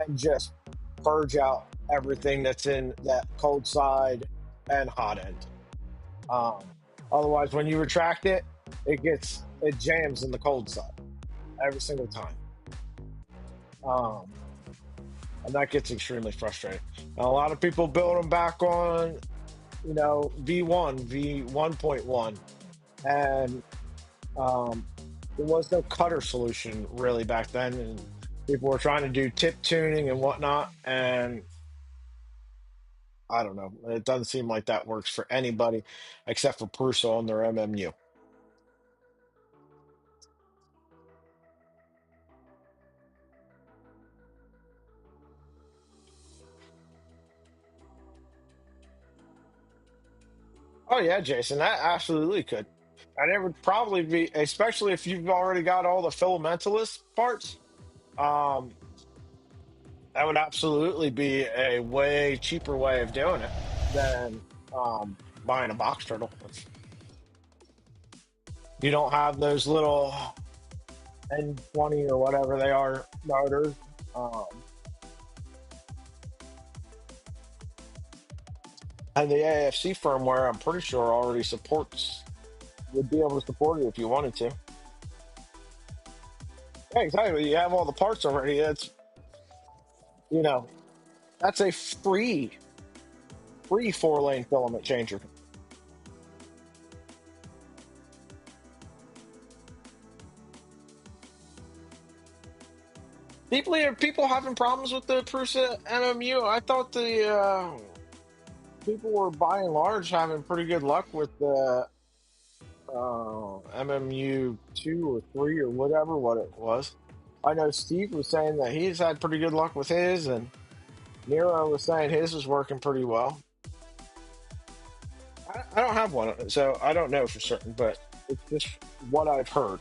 and just purge out everything that's in that cold side and hot end. Um, Otherwise, when you retract it, it jams in the cold side every single time. Um, and that gets extremely frustrating. Now, a lot of people build them back on, V1, V1.1, and there was no cutter solution really back then, and people were trying to do tip tuning and whatnot. And I don't know, it doesn't seem like that works for anybody except for Prusa on their MMU. Oh yeah, Jason, that absolutely could. And it would probably be, especially if you've already got all the filamentalist parts. Um, that would absolutely be a way cheaper way of doing it than buying a box turtle. You don't have those little N20 or whatever they are motors. Um, and the AFC firmware, I'm pretty sure already supports, would be able to support it if you wanted to. Yeah, exactly. You have all the parts already. You know, that's a free 4-lane filament changer. Deeply, are people having problems with the Prusa MMU? I thought the people were by and large having pretty good luck with the MMU 2 or 3 or whatever what it was. I know Steve was saying that he's had pretty good luck with his, and Nero was saying his was working pretty well. I don't have one, so I don't know for certain, but it's just what I've heard.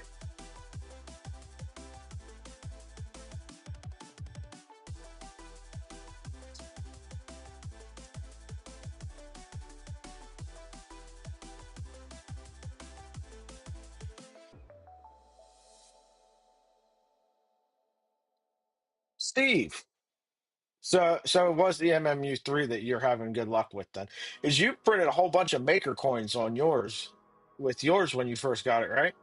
Steve, so it was the MMU 3 that you're having good luck with then? Is you printed a whole bunch of maker coins on yours with yours when you first got it, right?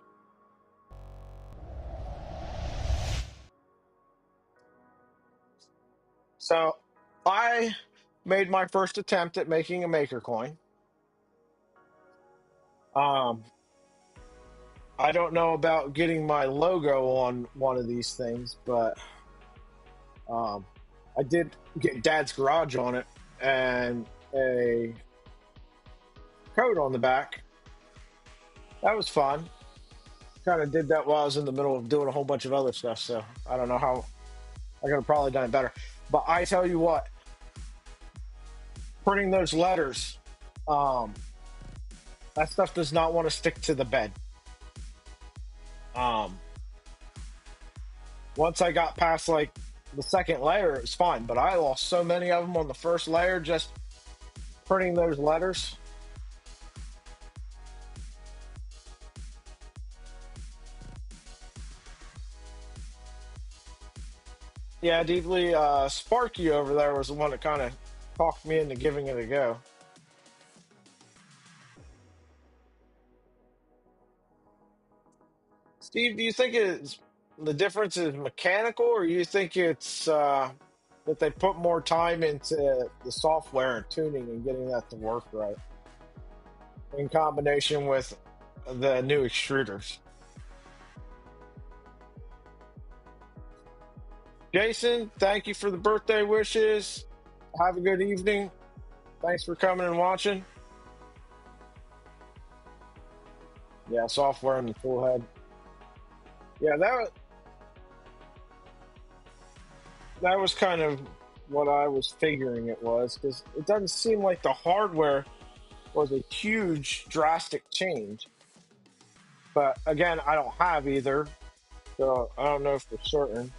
So I made my first attempt at making a maker coin. Um, I don't know about getting my logo on one of these things, but um, I did get Dad's Garage on it and a code on the back. That was fun. Kind of did that while I was in the middle of doing a whole bunch of other stuff, so I don't know how I could have probably done it better. But I tell you what, printing those letters, um, that stuff does not want to stick to the bed. Um, Once I got past like the second layer, it was fine. But I lost so many of them on the first layer just printing those letters. Yeah, deeply. Sparky over there was the one that kind of talked me into giving it a go. Steve, do you think it's the difference is mechanical, or you think it's that they put more time into the software and tuning and getting that to work right in combination with the new extruders? Jason, thank you for the birthday wishes. Have a good evening. Thanks for coming and watching. Yeah, software in the full head. Yeah, that was kind of what I was figuring it was, because it doesn't seem like the hardware was a huge drastic change. But again, I don't have either, so I don't know for certain.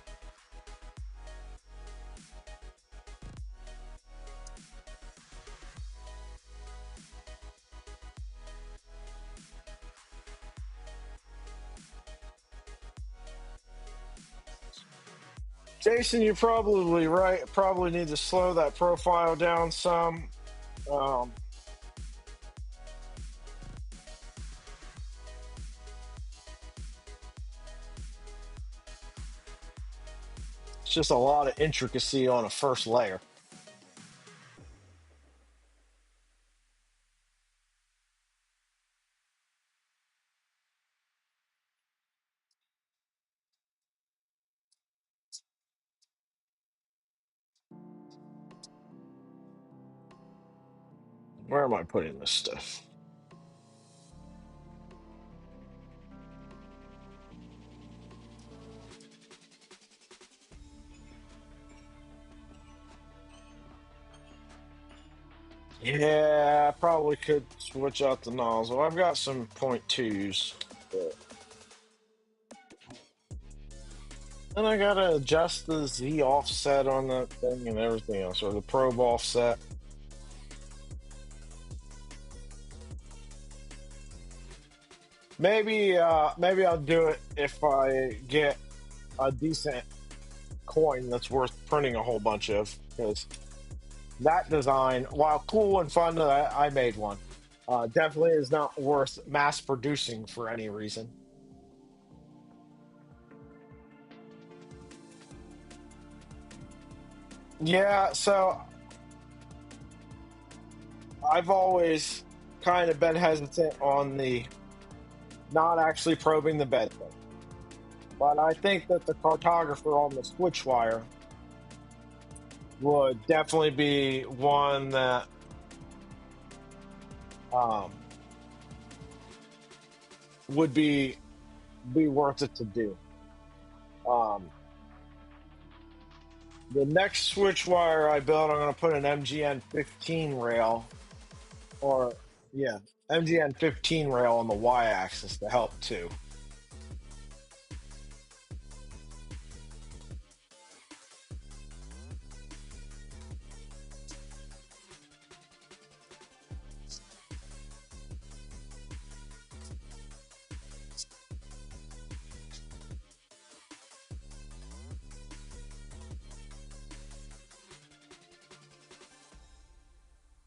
Jason, you're probably right. Probably need to slow that profile down some. Um, it's just a lot of intricacy on a first layer. Where am I putting this stuff? Yeah, I probably could switch out the nozzle. I've got some point twos. And I gotta adjust the Z offset on that thing and everything else, or the probe offset. Maybe I'll do it if I get a decent coin that's worth printing a whole bunch of, because that design, while cool and fun, I made one. Definitely is not worth mass producing for any reason. Yeah, so I've always kind of been hesitant on the not actually probing the bed thing. But I think that the cartographer on the switch wire would definitely be one that um, would be worth it to do. Um, the next switch wire I build, I'm going to put an MGN 15 rail, or yeah, MGN 15 rail on the y-axis to help too.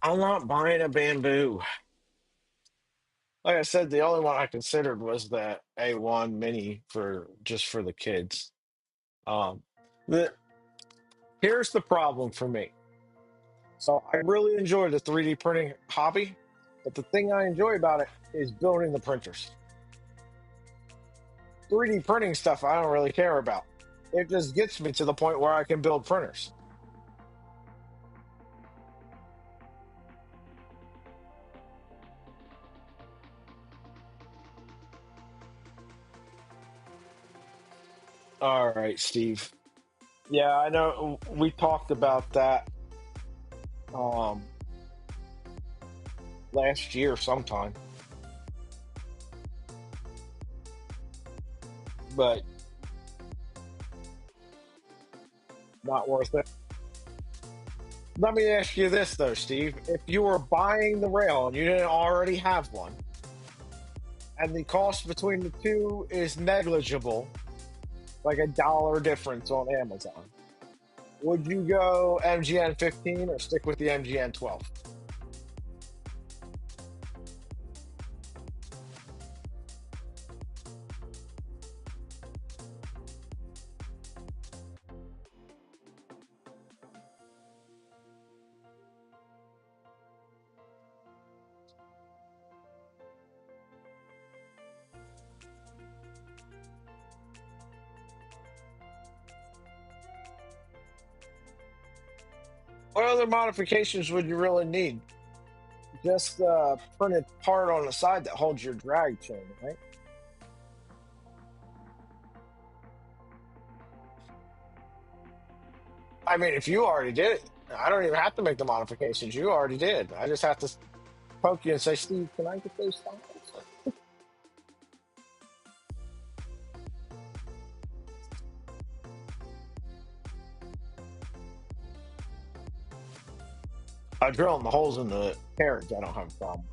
I'm not buying a bamboo. Like I said, the only one I considered was the A1 Mini for just for the kids. Um, the Here's the problem for me. So I really enjoy the 3D printing hobby, but the thing I enjoy about it is building the printers. 3D printing stuff I don't really care about. It just gets me to the point where I can build printers. All right, Steve. Yeah, I know we talked about that um last year sometime, but not worth it. Let me ask you this though, Steve. If you were buying the rail and you didn't already have one, and the cost between the two is negligible, like $1 difference on Amazon, would you go MGN 15 or stick with the MGN 12? What other modifications would you really need? Just a printed part on the side that holds your drag chain, right? I mean, if you already did it, I don't even have to make the modifications. You already did. I just have to poke you and say, Steve, can I get those files? I drill the holes in the carriage. I don't have a problem.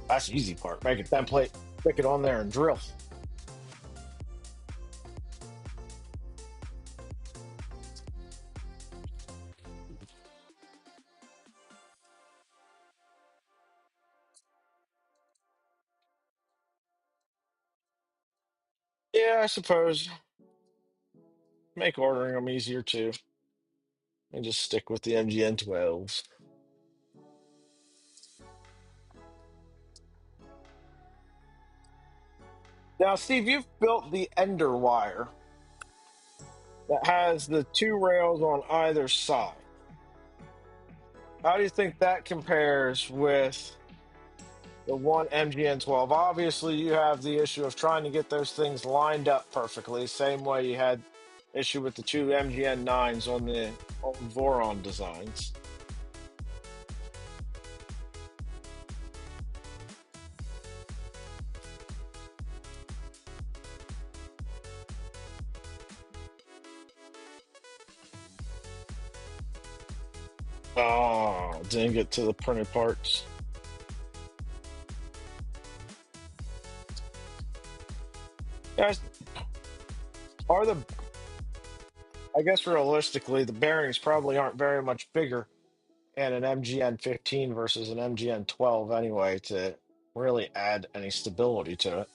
That's the easy part. Make a template, stick it on there, and drill. Yeah, I suppose. Make ordering them easier too. And just stick with the MGN 12s. Now, Steve, you've built the Ender wire. that has the two rails on either side. How do you think that compares with the one MGN12? Obviously, you have the issue of trying to get those things lined up perfectly, same way you had issue with the two MGN9s on the old Voron designs. Oh, didn't get to the printed parts. Guys, are the I guess realistically, the bearings probably aren't very much bigger in an MGN15 versus an MGN12 anyway to really add any stability to it.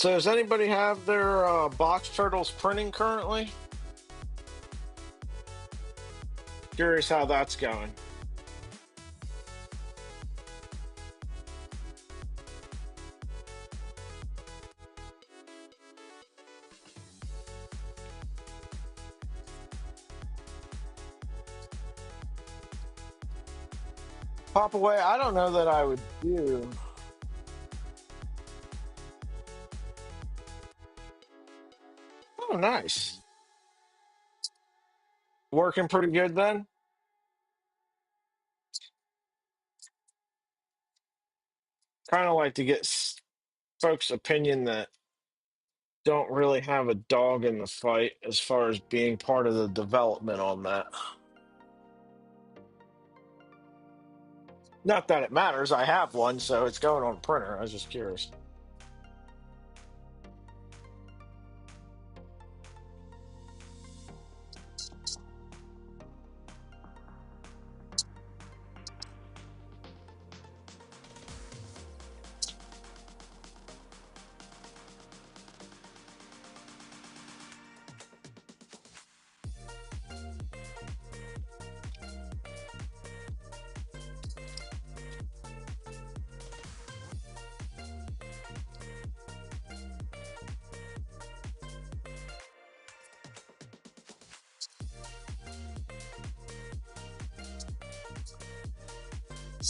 So does anybody have their box turtles printing currently? Curious how that's going. Pop away, I don't know that I would do. Oh, nice. Working pretty good then? Kind of like to get folks' opinion that don't really have a dog in the fight as far as being part of the development on that. Not that it matters. I have one, so it's going on a printer. I was just curious.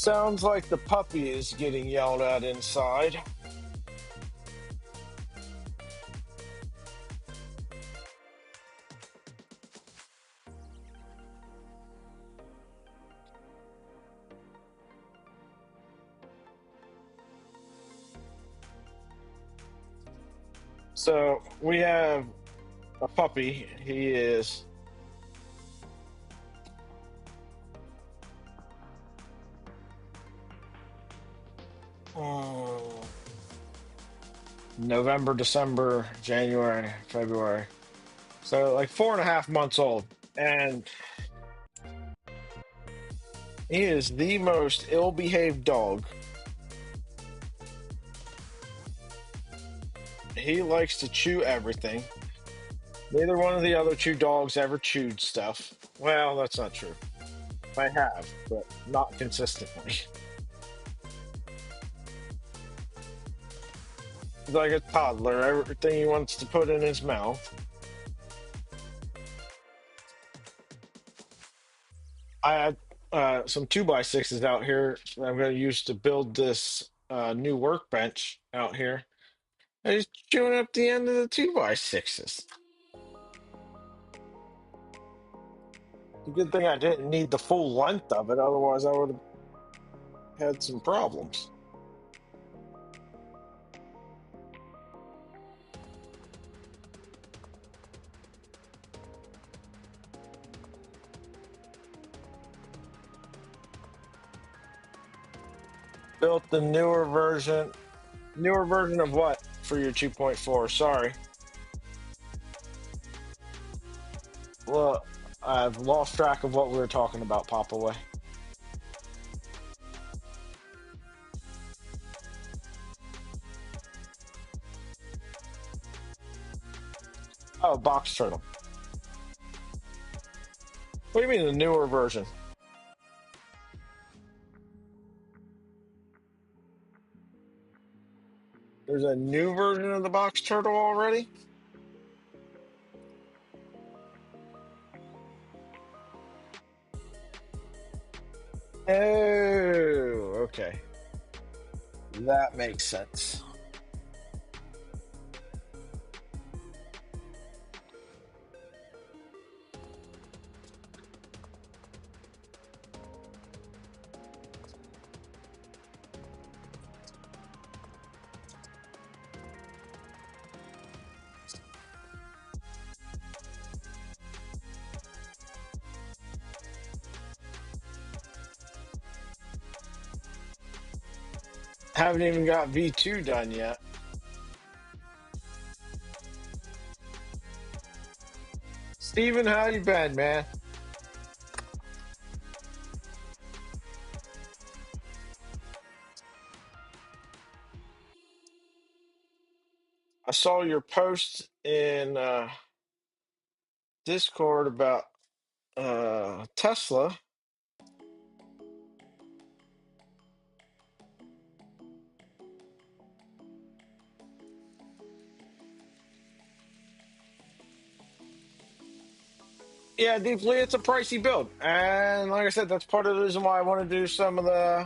Sounds like the puppy is getting yelled at inside. So we have a puppy. He is uh, November, December, January, February. So like 4.5 months old. And he is the most ill-behaved dog. He likes to chew everything. Neither one of the other two dogs ever chewed stuff. Well, that's not true. I have, but not consistently. He's like a toddler, everything he wants to put in his mouth. I had some 2x6s out here that I'm going to use to build this new workbench out here. And he's chewing up the end of the 2x6s. It's a good thing I didn't need the full length of it, otherwise I would have had some problems. Built the newer version. Newer version of what for your 2.4? Sorry. Well, I've lost track of what we were talking about, Pop Away. Oh, Box Turtle. What do you mean the newer version? There's a new version of the Box Turtle already? Oh, okay. That makes sense. Haven't even got V2 done yet. Steven, how you been, man? I saw your post in Discord about Tesla. Yeah, deeply, it's a pricey build, and like I said, that's part of the reason why I want to do some of the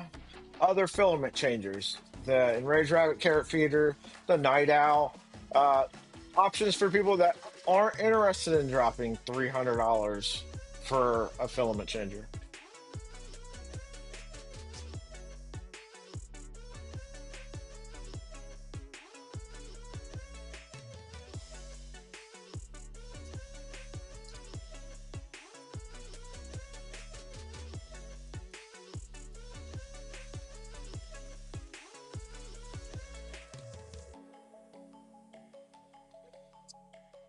other filament changers, the enraged rabbit carrot feeder, the night owl, uh, options for people that aren't interested in dropping $300 for a filament changer.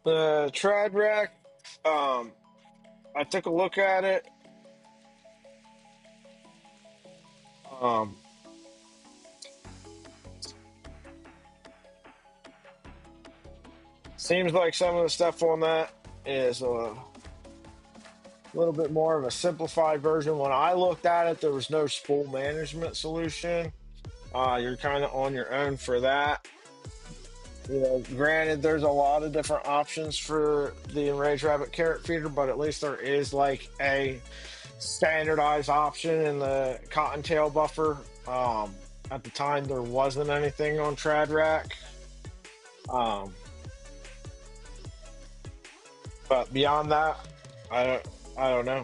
The trad rack, um, I took a look at it. Um, Seems like some of the stuff on that is a little bit more of a simplified version. When I looked at it, there was no spool management solution. You're kind of on your own for that. You know, granted, there's a lot of different options for the enraged rabbit carrot feeder, but at least there is like a standardized option in the cottontail buffer. At the time, there wasn't anything on trad rack. Um, but beyond that, I don't, I don't know.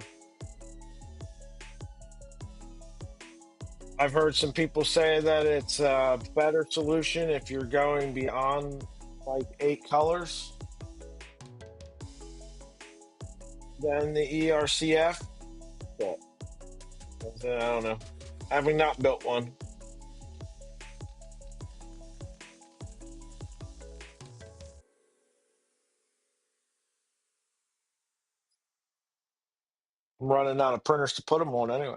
I've heard some people say that it's a better solution if you're going beyond like 8 colors than the ERCF. But I don't know. Having not built one, I'm running out of printers to put them on anyway.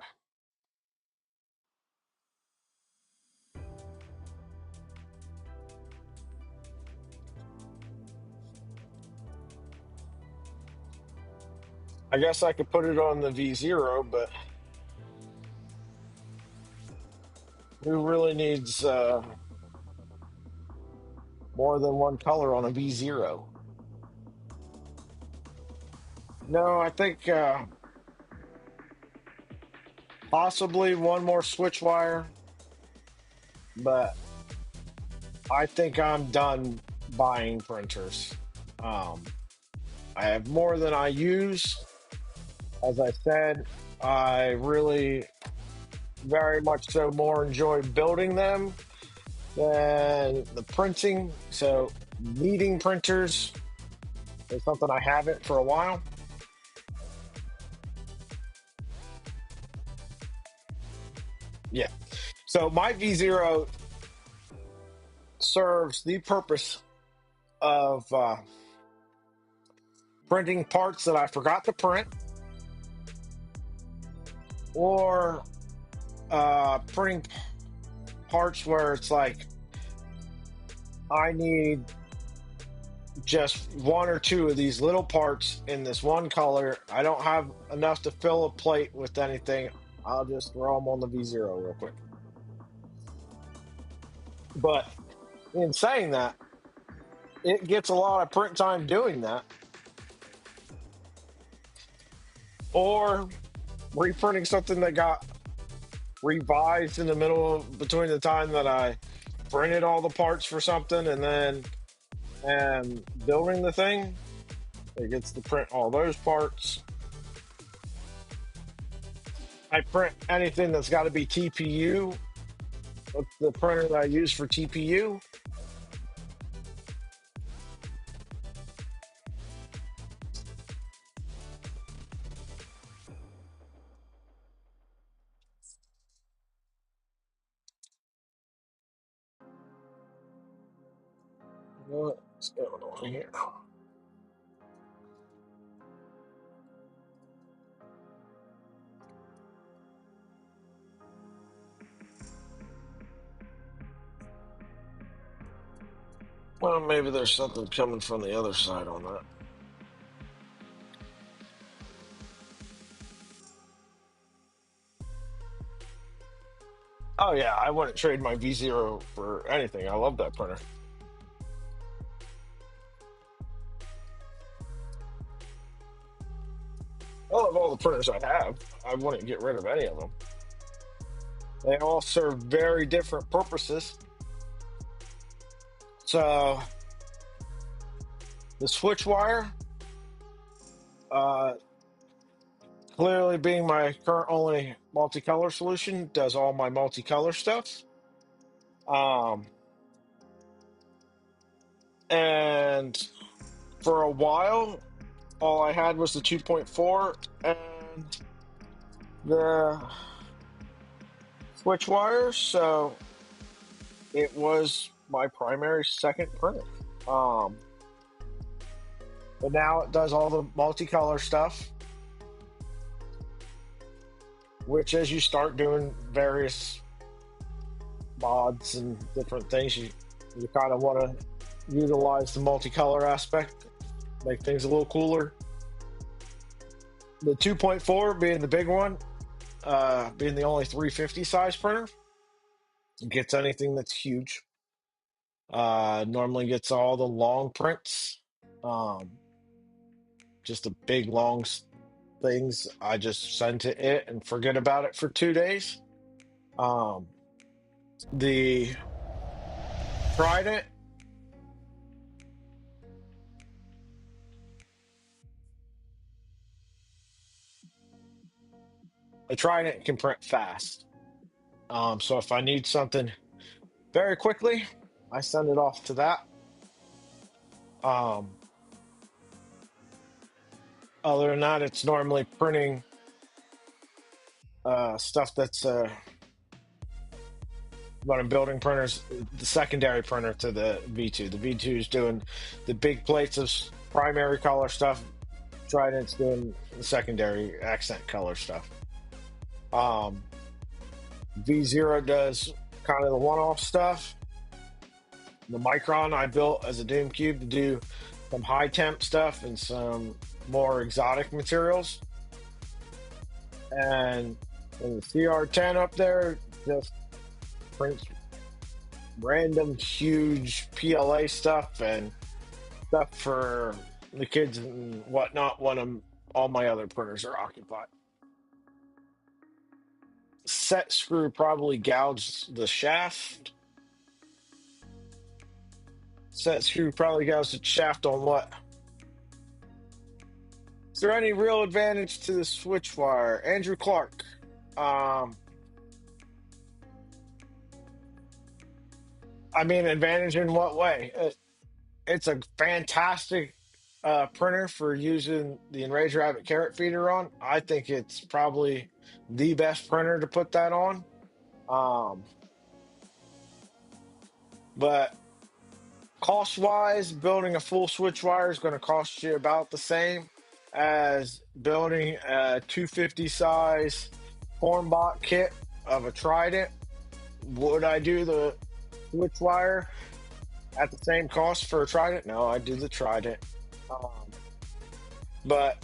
I guess I could put it on the V0, but who really needs more than one color on a V0? No, I think possibly one more switch wire, but I think I'm done buying printers. Um, I have more than I use. As I said, I really very much so more enjoy building them than the printing. So needing printers is something I haven't for a while. Yeah. So my V0 serves the purpose of printing parts that I forgot to print, or printing parts where it's like I need just one or two of these little parts in this one color. I don't have enough to fill a plate with anything. I'll just throw them on the V0 real quick. But in saying that, it gets a lot of print time doing that. Or reprinting something that got revised in the middle between the time that I printed all the parts for something and then building the thing. It gets to print all those parts. I print anything that's got to be TPU. That's the printer that I use for TPU. What's going on here? Well, maybe there's something coming from the other side on that. Oh yeah, I wouldn't trade my V0 for anything. I love that printer. I love all the printers I have. I wouldn't get rid of any of them. They all serve very different purposes. So the switch wire, uh, clearly being my current only multicolor solution, does all my multicolor stuff. And for a while, all I had was the 2.4 and the switch wire, so it was my primary second printer. But now it does all the multicolor stuff, which as you start doing various mods and different things, you kind of want to utilize the multicolor aspect, make things a little cooler. The 2.4 being the big one, being the only 350 size printer, gets anything that's huge. Normally gets all the long prints. Just the big long things. I just send to it and forget about it for 2 days. The Trident, the Trident can print fast. So if I need something very quickly, I send it off to that. Um, Other than that, it's normally printing stuff that's when I'm building printers, the secondary printer to the V2. The V2 is doing the big plates of primary color stuff. Trident's doing the secondary accent color stuff. V0 does kind of the one-off stuff. The Micron I built as a Doom Cube to do some high temp stuff and some more exotic materials. And the CR10 up there just prints random huge PLA stuff and stuff for the kids and whatnot when all my other printers are occupied. Set screw probably gouged the shaft. Set screw probably gouged the shaft on what? Is there any real advantage to the switch wire? Andrew Clark. I mean, advantage in what way? It's a fantastic printer for using the Enraged Rabbit carrot feeder on. I think it's probably the best printer to put that on. But cost wise, building a full switch wire is going to cost you about the same as building a 250 size hornbot kit of a Trident. Would I do the switch wire at the same cost for a Trident? No, I do the Trident. But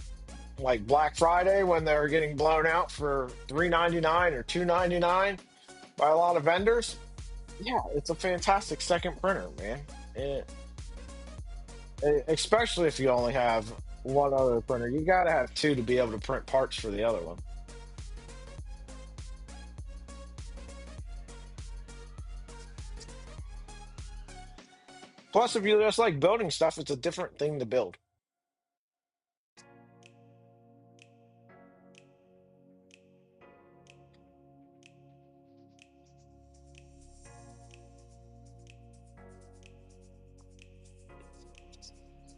like Black Friday, when they're getting blown out for $3.99 or $2.99 by a lot of vendors, yeah, it's a fantastic second printer, man. It, especially if you only have one other printer, you got to have two to be able to print parts for the other one. Plus, if you just like building stuff, it's a different thing to build.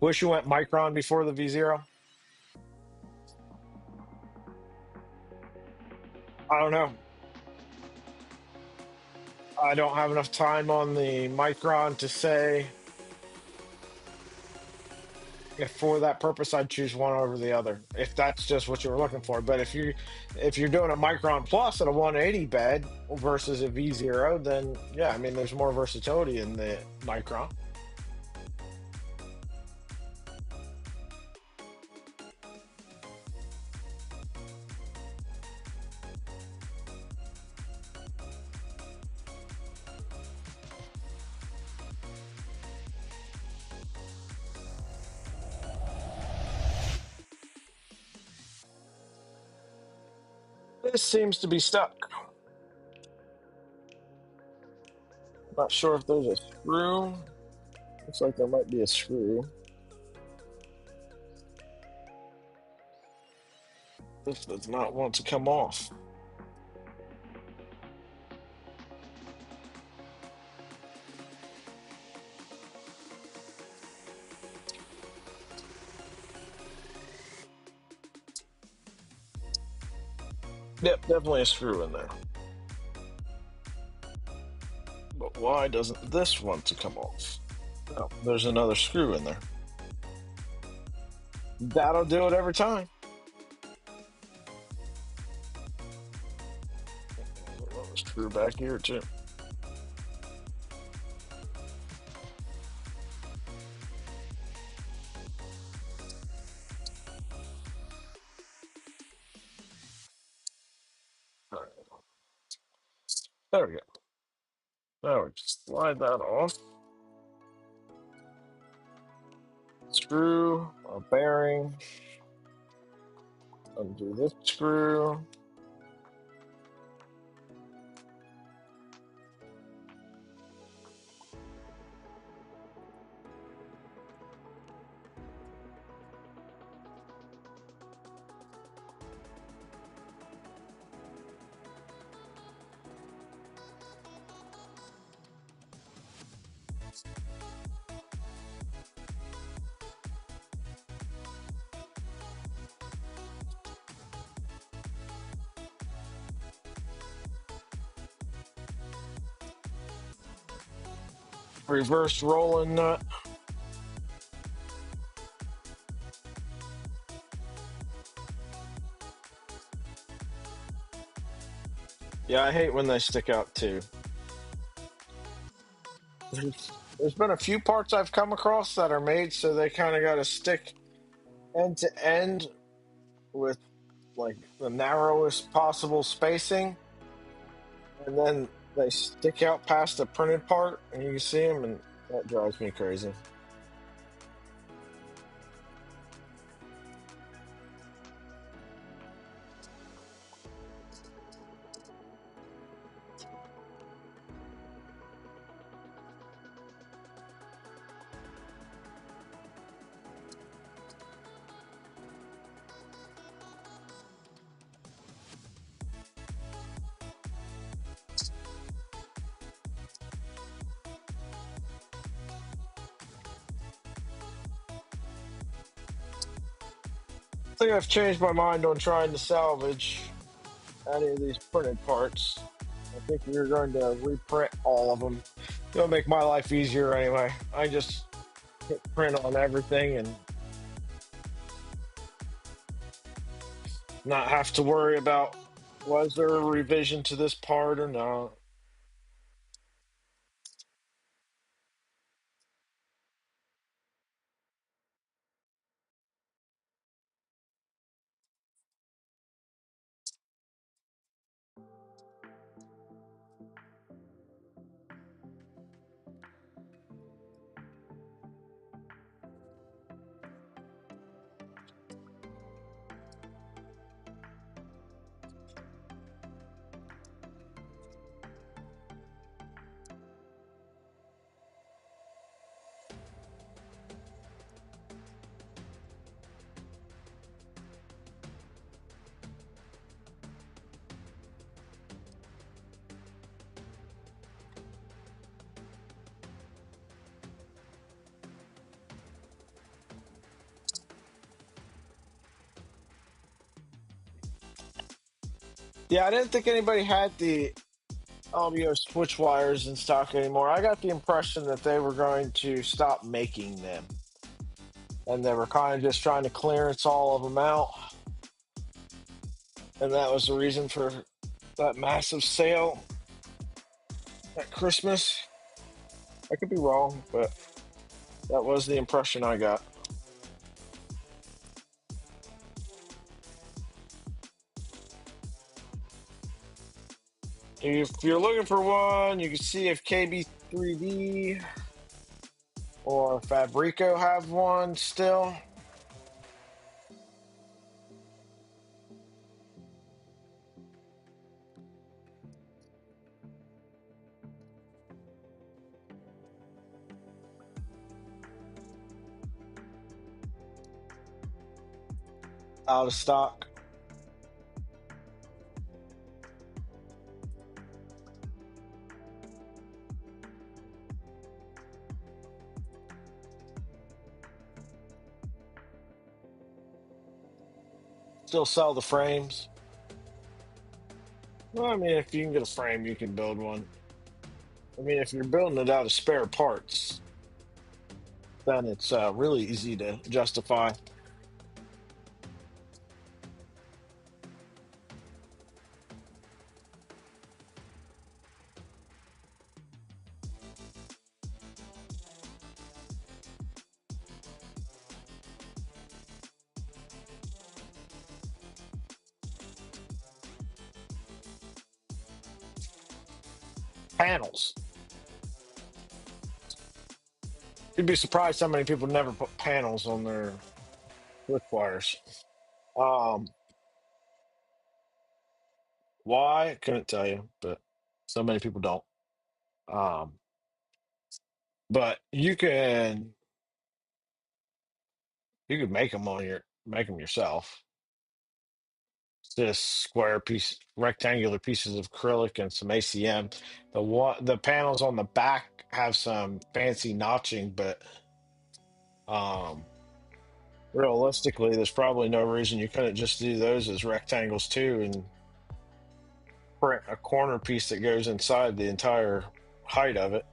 Wish you went Micron before the V0. I don't know. I don't have enough time on the Micron to say if for that purpose I'd choose one over the other. If that's just what you were looking for. But if you're doing a Micron Plus at a 180 bed versus a V0, then yeah, I mean there's more versatility in the Micron. This seems to be stuck. Not sure if there's a screw. Looks like there might be a screw. This does not want to come off. Yep, definitely a screw in there. But why doesn't this want to come off? Oh, there's another screw in there. That'll do it every time. Another screw back here too. All right. There we go. Now we just slide that off. Screw, a bearing. Undo this screw. Reverse rolling nut. Yeah, I hate when they stick out too. There's been a few parts I've come across that are made so they kind of got to stick end to end with like the narrowest possible spacing, and then they stick out past the printed part, and you can see them, and that drives me crazy. I think I've changed my mind on trying to salvage any of these printed parts. I think we're going to reprint all of them It'll make my life easier anyway. I just hit print on everything and not have to worry about was there a revision to this part or not. Yeah, I didn't think anybody had the audio switch wires in stock anymore. I got the impression that they were going to stop making them, and they were kind of just trying to clearance all of them out, and that was the reason for that massive sale at Christmas. I could be wrong, but that was the impression I got. If you're looking for one, you can see if KB3D or Fabrico have one still. Out of stock. Still sell the frames. Well, I mean, if you can get a frame, you can build one. I mean, if you're building it out of spare parts, then it's really easy to justify. Panels. You'd be surprised how many people never put panels on their switch wires. Um, why? I couldn't tell you, but so many people don't. Um, but you can make them yourself. Just rectangular pieces of acrylic and some ACM. The panels on the back have some fancy notching, but um, realistically, there's probably no reason you couldn't just do those as rectangles too, and print a corner piece that goes inside the entire height of it.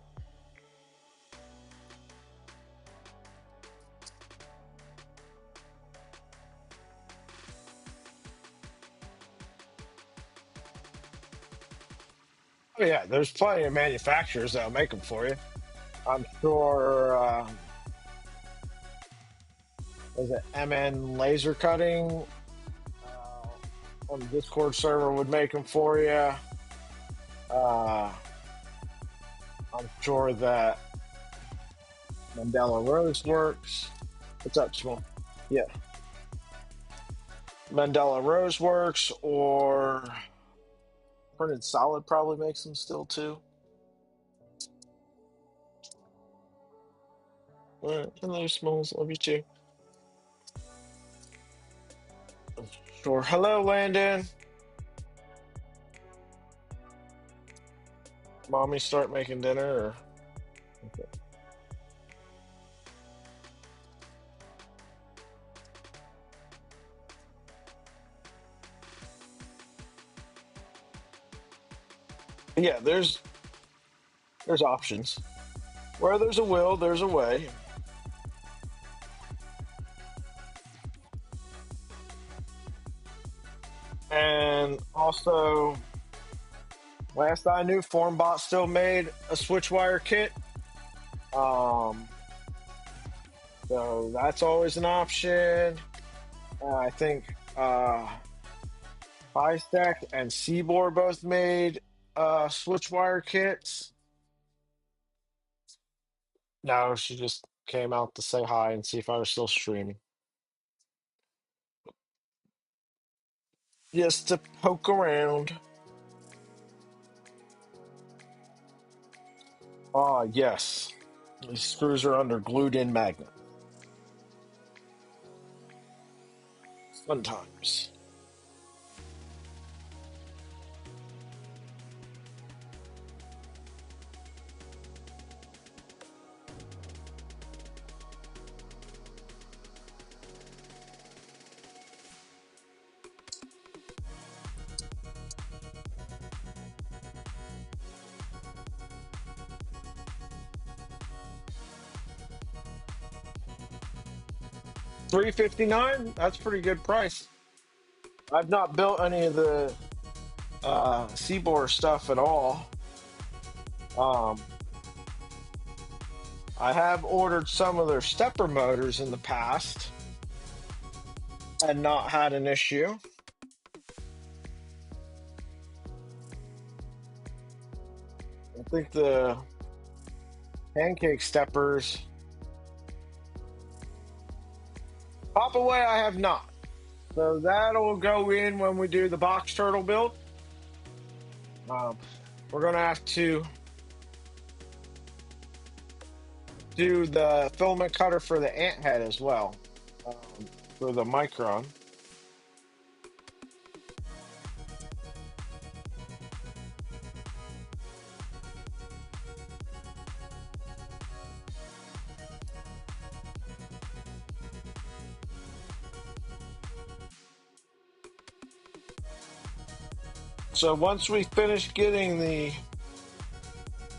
Oh yeah, there's plenty of manufacturers that'll make them for you. I'm sure. Was it MN Laser Cutting on the Discord server would make them for you? Uh, I'm sure that Mandela Rose works. What's up, Small? Yeah, Mandela Rose works, or Printed Solid probably makes them still too. Hello, Smalls. Love you too. Sure. Hello, Landon. Mommy, start making dinner. Or... Okay. Yeah, there's options. Where there's a will, there's a way. And also, last I knew, Formbot still made a switchwire kit. Um, so that's always an option. I think Stack and Seaboard both made switchwire kits. No, she just came out to say hi and see if I was still streaming. Just to poke around. Yes. These screws are under glued in magnet. Fun times. $359. That's a pretty good price. I've not built any of the Seaboard stuff at all. I have ordered some of their stepper motors in the past and not had an issue. I think the pancake steppers pop away. I have not. So that'll go in when we do the box turtle build. We're going to have to do the filament cutter for the ant head as well, for the micron. So once we finish getting the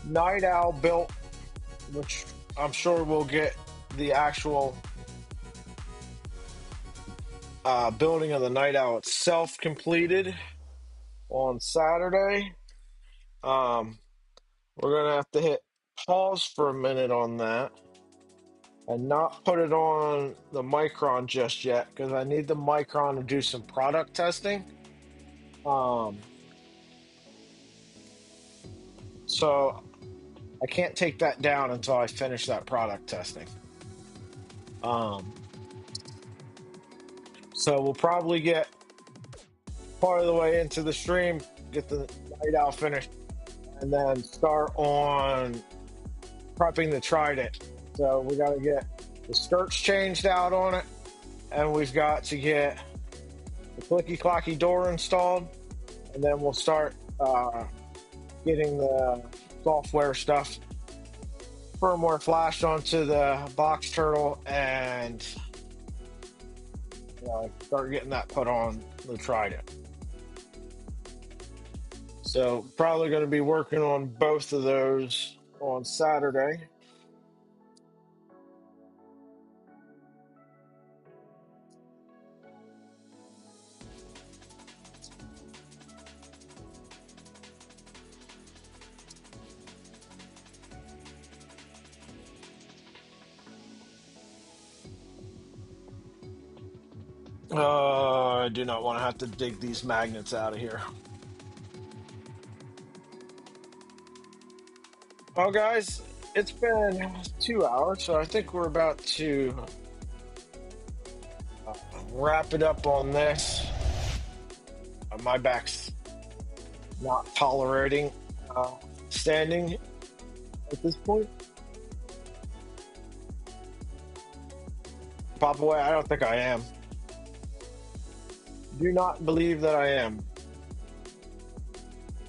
Night Owl built, which I'm sure we'll get the actual building of the Night Owl itself completed on Saturday, we're going to have to hit pause for a minute on that and not put it on the micron just yet because I need the micron to do some product testing. So I can't take that down until I finish that product testing. So we'll probably get part of the way into the stream, get the Night Owl finished, and then start on prepping the Trident. So we got to get the skirts changed out on it, and we've got to get the clicky clocky door installed, and then we'll start getting the software stuff, firmware flashed onto the box turtle, and start getting that put on the Trident. So probably going to be working on both of those on Saturday. I do not want to have to dig these magnets out of here. Well, guys, it's been 2 hours, so I think we're about to wrap it up on this. My back's not tolerating standing at this point. Pop away, I don't think I am. Do not believe that I am.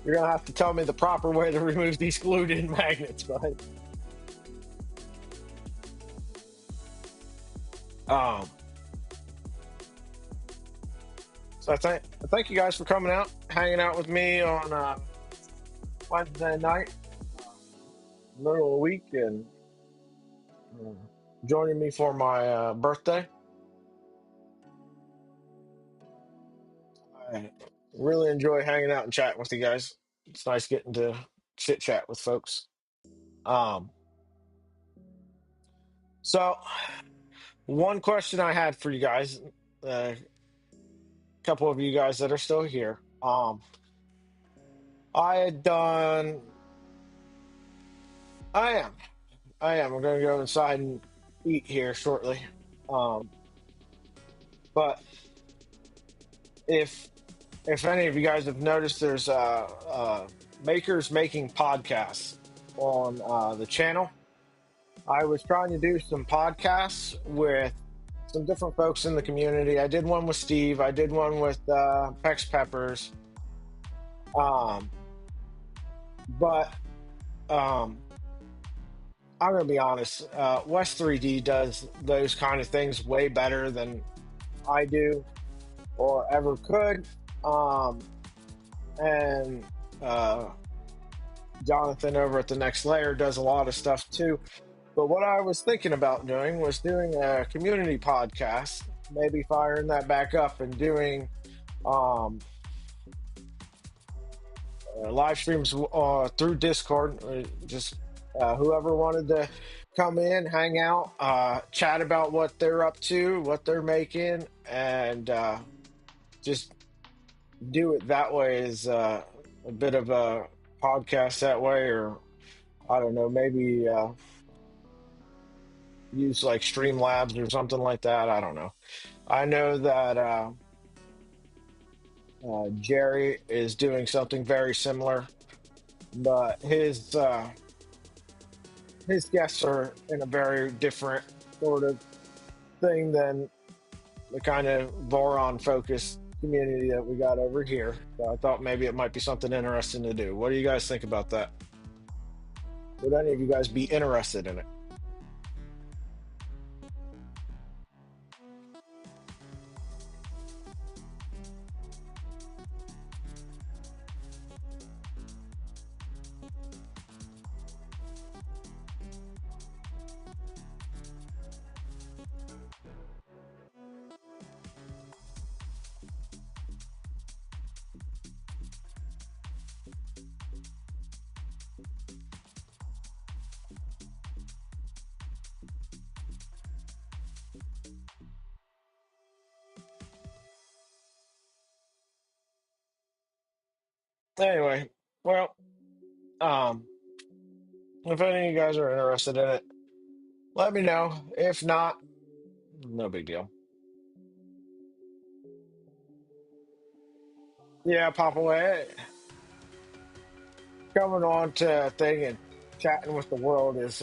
You're gonna have to tell me the proper way to remove these glued in magnets, bud. So I thank you guys for coming out, hanging out with me on Wednesday night, middle of the week, and joining me for my birthday. I really enjoy hanging out and chatting with you guys. It's nice getting to chit chat with folks. Um, so one question I had for you guys, a couple of you guys that are still here. I had done. I am. I am. I'm going to go inside and eat here shortly. Um, but if any of you guys have noticed, there's makers making podcasts on the channel. I was trying to do some podcasts with some different folks in the community. I did one with Steve. I did one with Pex Peppers. Um, but um, I'm going to be honest. West 3D does those kind of things way better than I do or ever could. And Jonathan over at the Next Layer does a lot of stuff too. But what I was thinking about doing was doing a community podcast, maybe firing that back up and doing um, live streams through Discord. Just whoever wanted to come in, hang out, chat about what they're up to, what they're making, and just do it that way is a bit of a podcast that way, or I don't know, maybe use like Streamlabs or something like that. I don't know. I know that Jerry is doing something very similar, but his guests are in a very different sort of thing than the kind of Voron focused community that we got over here. So I thought maybe it might be something interesting to do. What do you guys think about that? Would any of you guys be interested in it? Anyway, well, um, if any of you guys are interested in it, let me know. If not, no big deal. Yeah, pop away. Coming on to a thing and chatting with the world is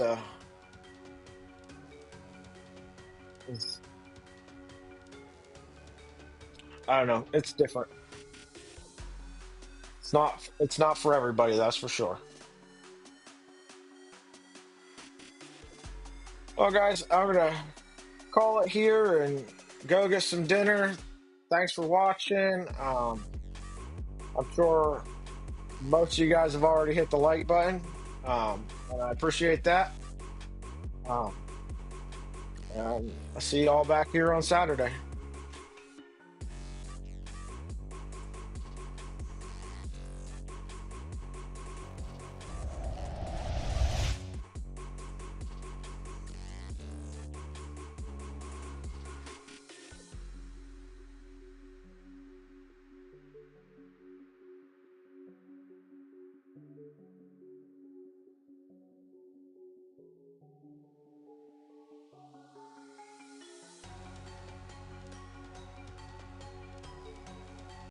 I don't know, it's different. It's not for everybody, that's for sure. Well, guys, I'm gonna call it here and go get some dinner. Thanks for watching. I'm sure most of you guys have already hit the like button, and I appreciate that. Um, and I'll see you all back here on Saturday.